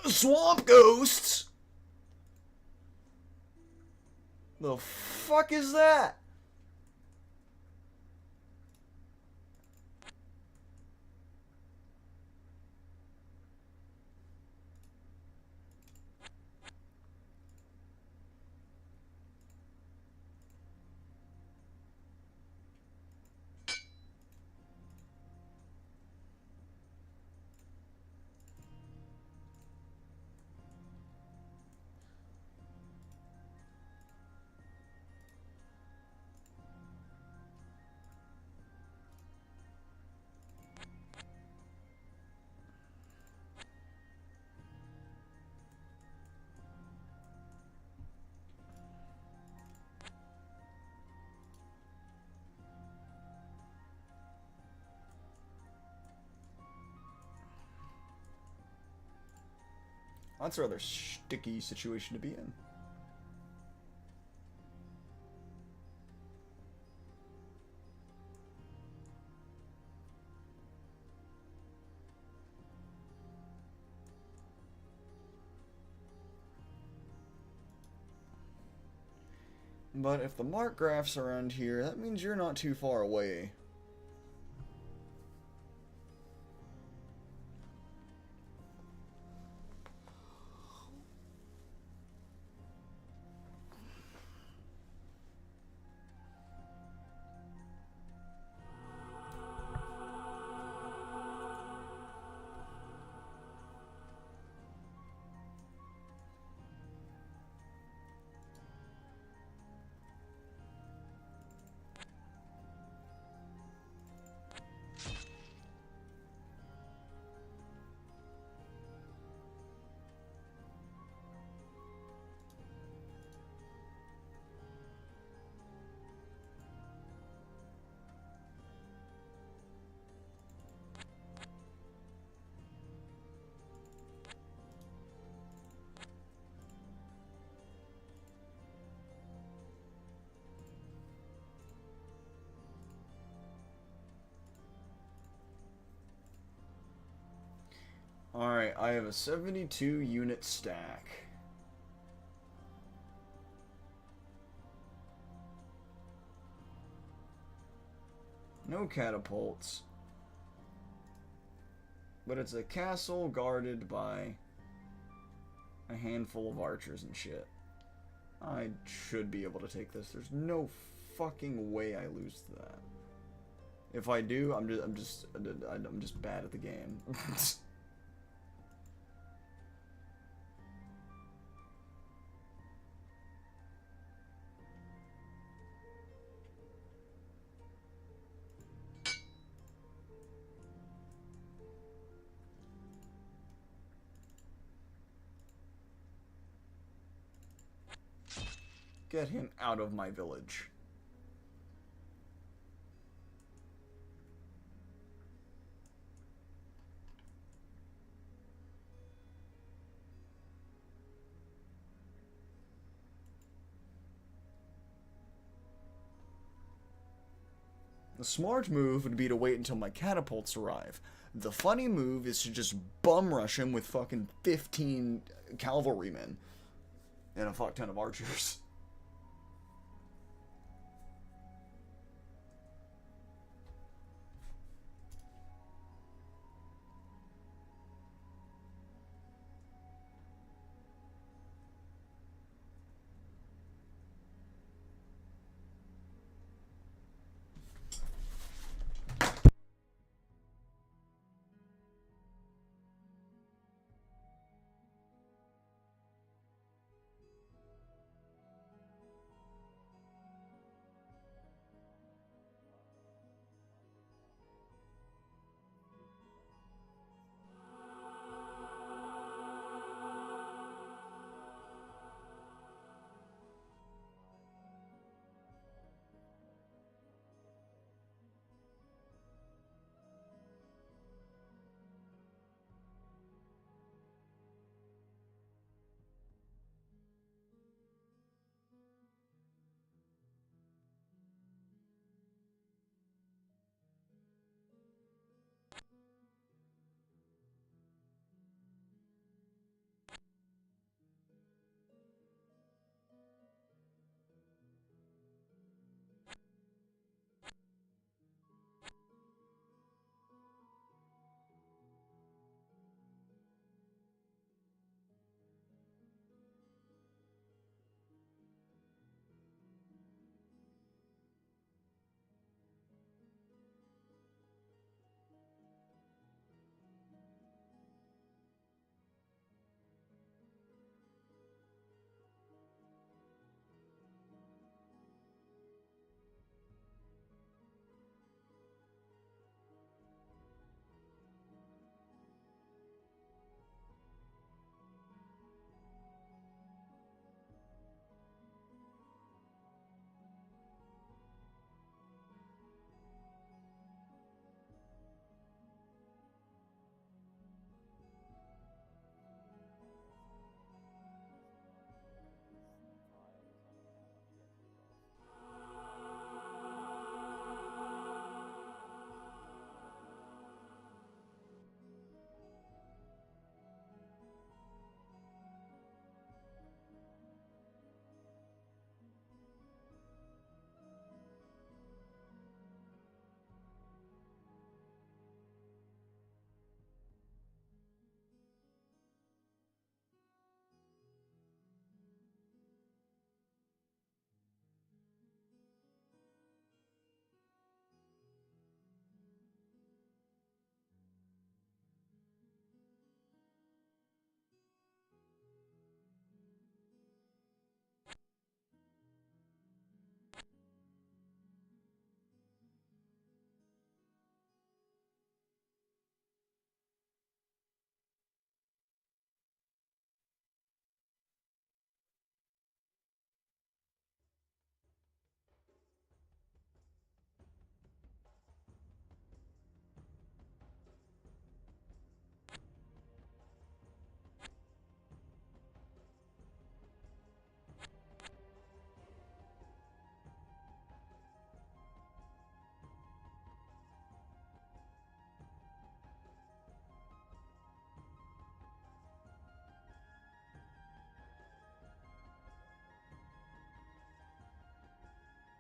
Swamp ghosts! The fuck is that? That's a rather sticky situation to be in. But if the mark graph's around here, that means you're not too far away. Alright, I have a 72 unit stack. No catapults. But it's a castle guarded by a handful of archers and shit. I should be able to take this. There's no fucking way I lose to that. If I do, I'm just bad at the game. Get him out of my village. The smart move would be to wait until my catapults arrive. The funny move is to just bum rush him with fucking 15 cavalrymen and a fuck ton of archers.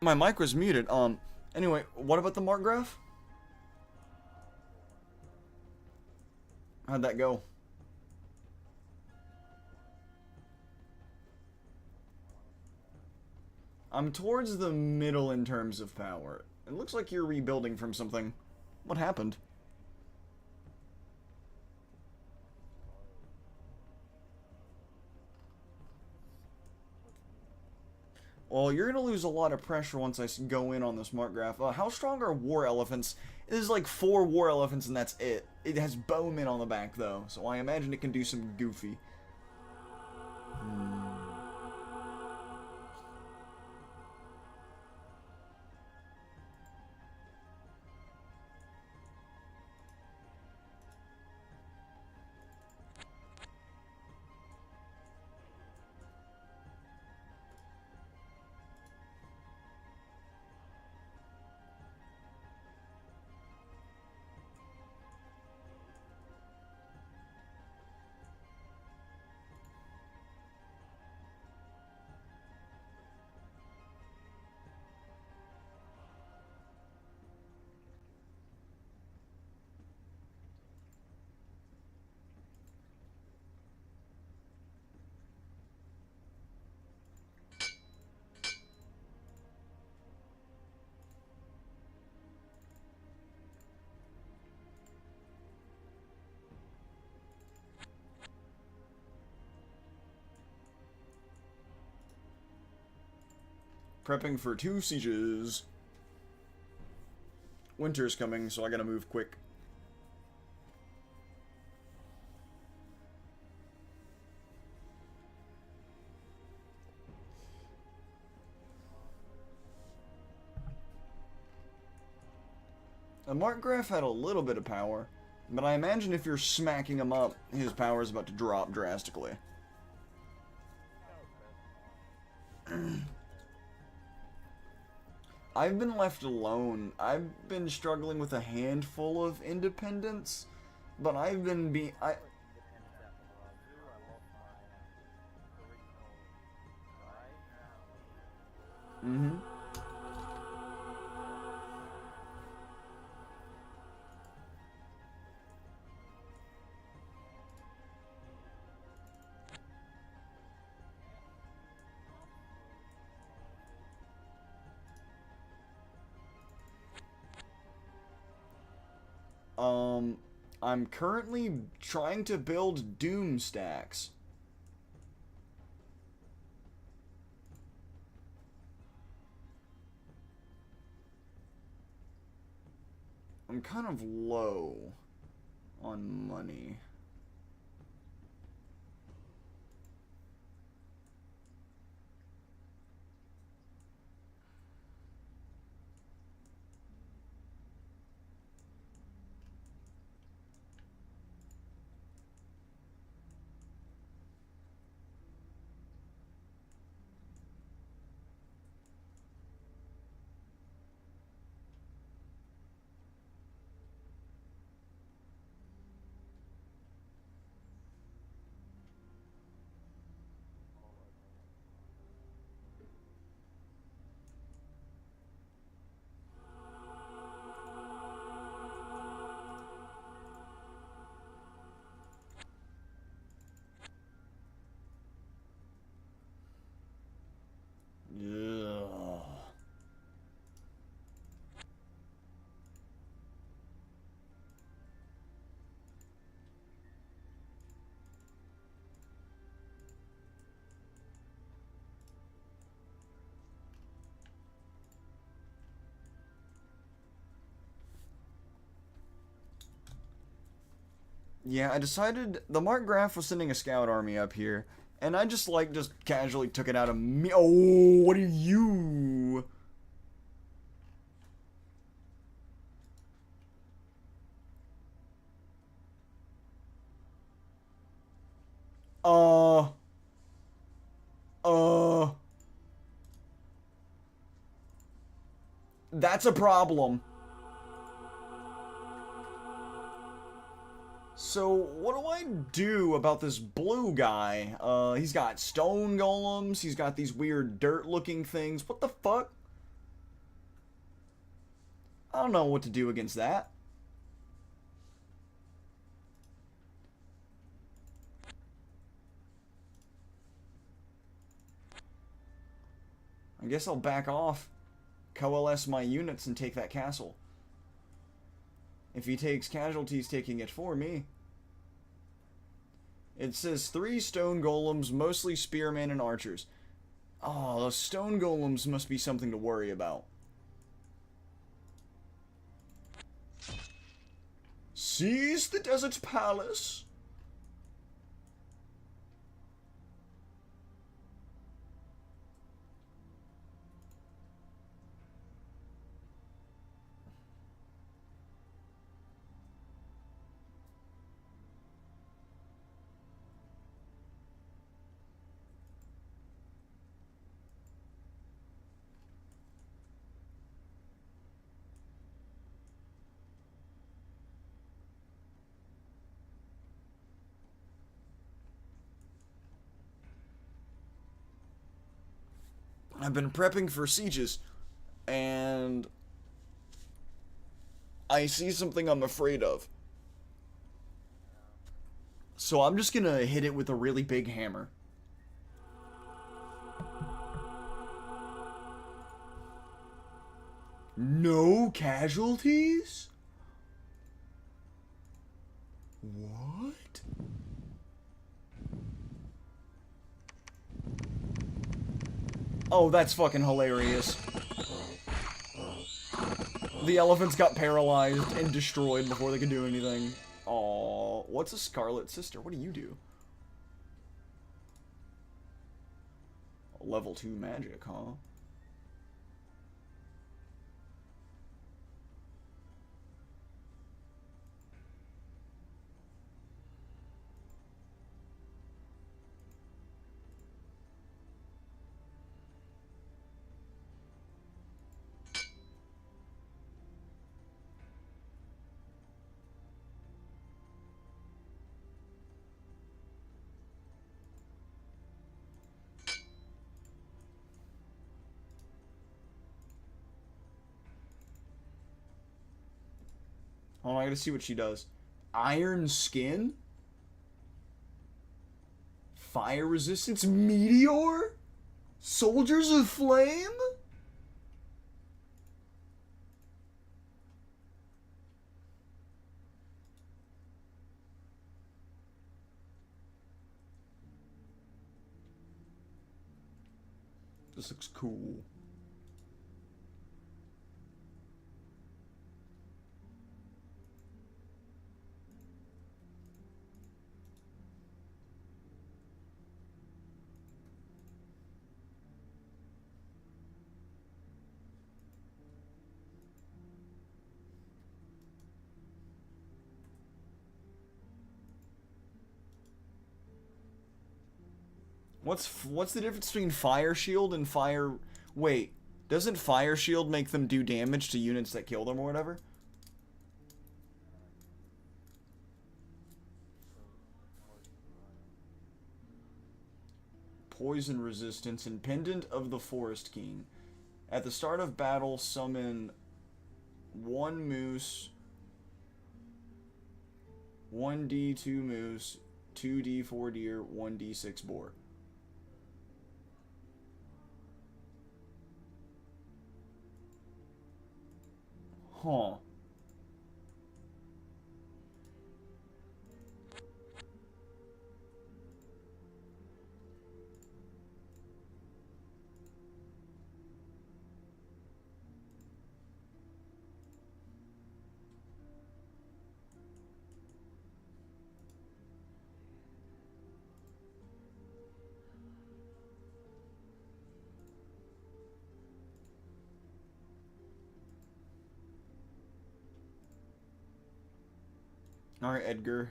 My mic was muted. Anyway, what about the Mark graph? How'd that go? I'm towards the middle in terms of power. It looks like you're rebuilding from something. What happened? Well, you're gonna lose a lot of pressure once I go in on the smart graph. How strong are war elephants? It is like 4 war elephants and that's it. It has bowmen on the back though, so I imagine it can do some goofy. Prepping for 2 sieges. Winter's coming, so I gotta move quick. The Mark Graf had a little bit of power, but I imagine if you're smacking him up, his power is about to drop drastically. I've been left alone. I've been struggling with a handful of independents, but I've been Mm-hmm. I'm currently trying to build Doom stacks. I'm kind of low on money. Yeah. Yeah, I decided the Mark Graf was sending a scout army up here, and I just casually took it out of me. Oh, what are you? Uh, uh, that's a problem. So, what do I do about this blue guy? He's got stone golems, he's got these weird dirt-looking things. What the fuck? I don't know what to do against that. I guess I'll back off, coalesce my units, and take that castle. If he takes casualties, taking it for me. It says 3 stone golems, mostly spearmen and archers. Oh, those stone golems must be something to worry about. Seize the desert palace. I've been prepping for sieges, and I see something I'm afraid of. So I'm just gonna hit it with a really big hammer. No casualties? What? Oh, that's fucking hilarious. The elephants got paralyzed and destroyed before they could do anything. Aw, what's a Scarlet Sister? What do you do? Level 2 magic, huh? Oh, I gotta see what she does. Iron skin? Fire resistance meteor? Soldiers of flame? This looks cool. What's the difference between fire shield and fire? Wait, doesn't fire shield make them do damage to units that kill them or whatever? Poison resistance and Pendant of the Forest King. At the start of battle, summon 1 moose, 1d2 moose, 2d4 deer, 1d6 boar. Huh. Alright, Edgar.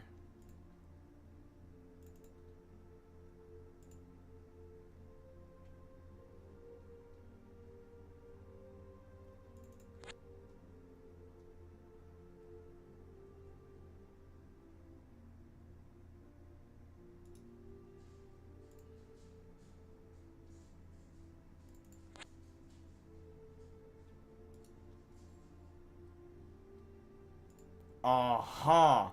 Aha!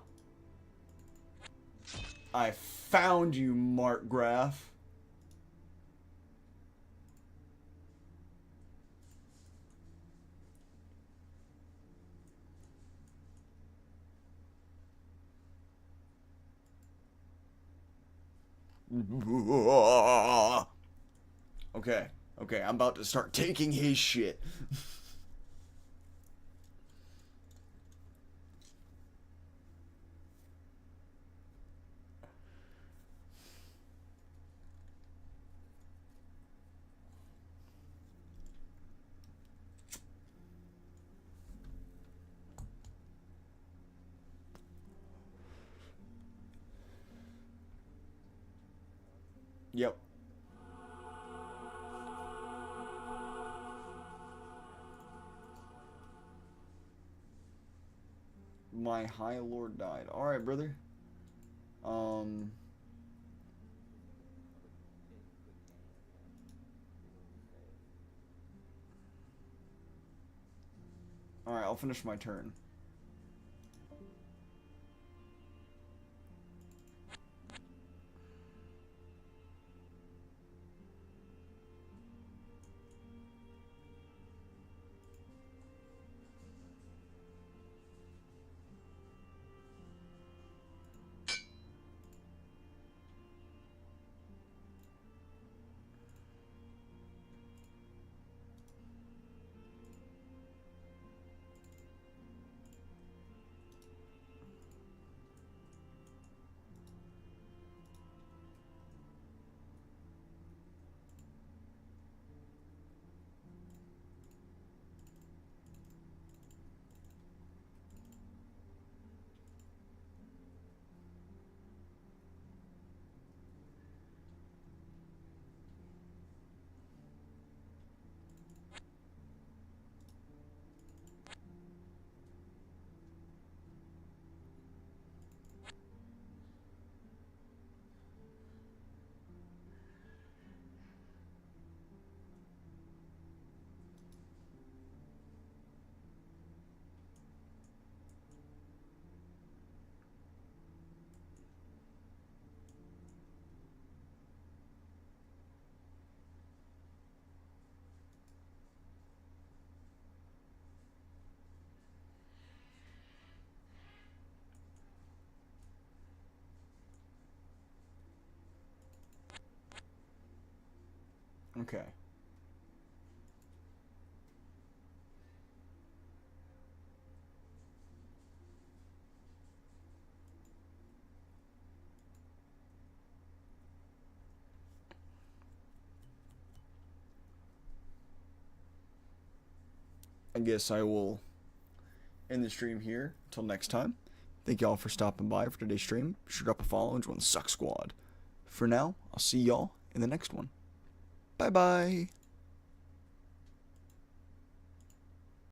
I found you, Mark Graf. Okay, okay, I'm about to start taking his shit. Yep. My High Lord died. Alright, brother. Um. Alright, I'll finish my turn. Okay. I guess I will end the stream here. Until next time. Thank y'all for stopping by for today's stream. Be sure to drop a follow and join the Suck Squad. For now, I'll see y'all in the next one. Bye bye.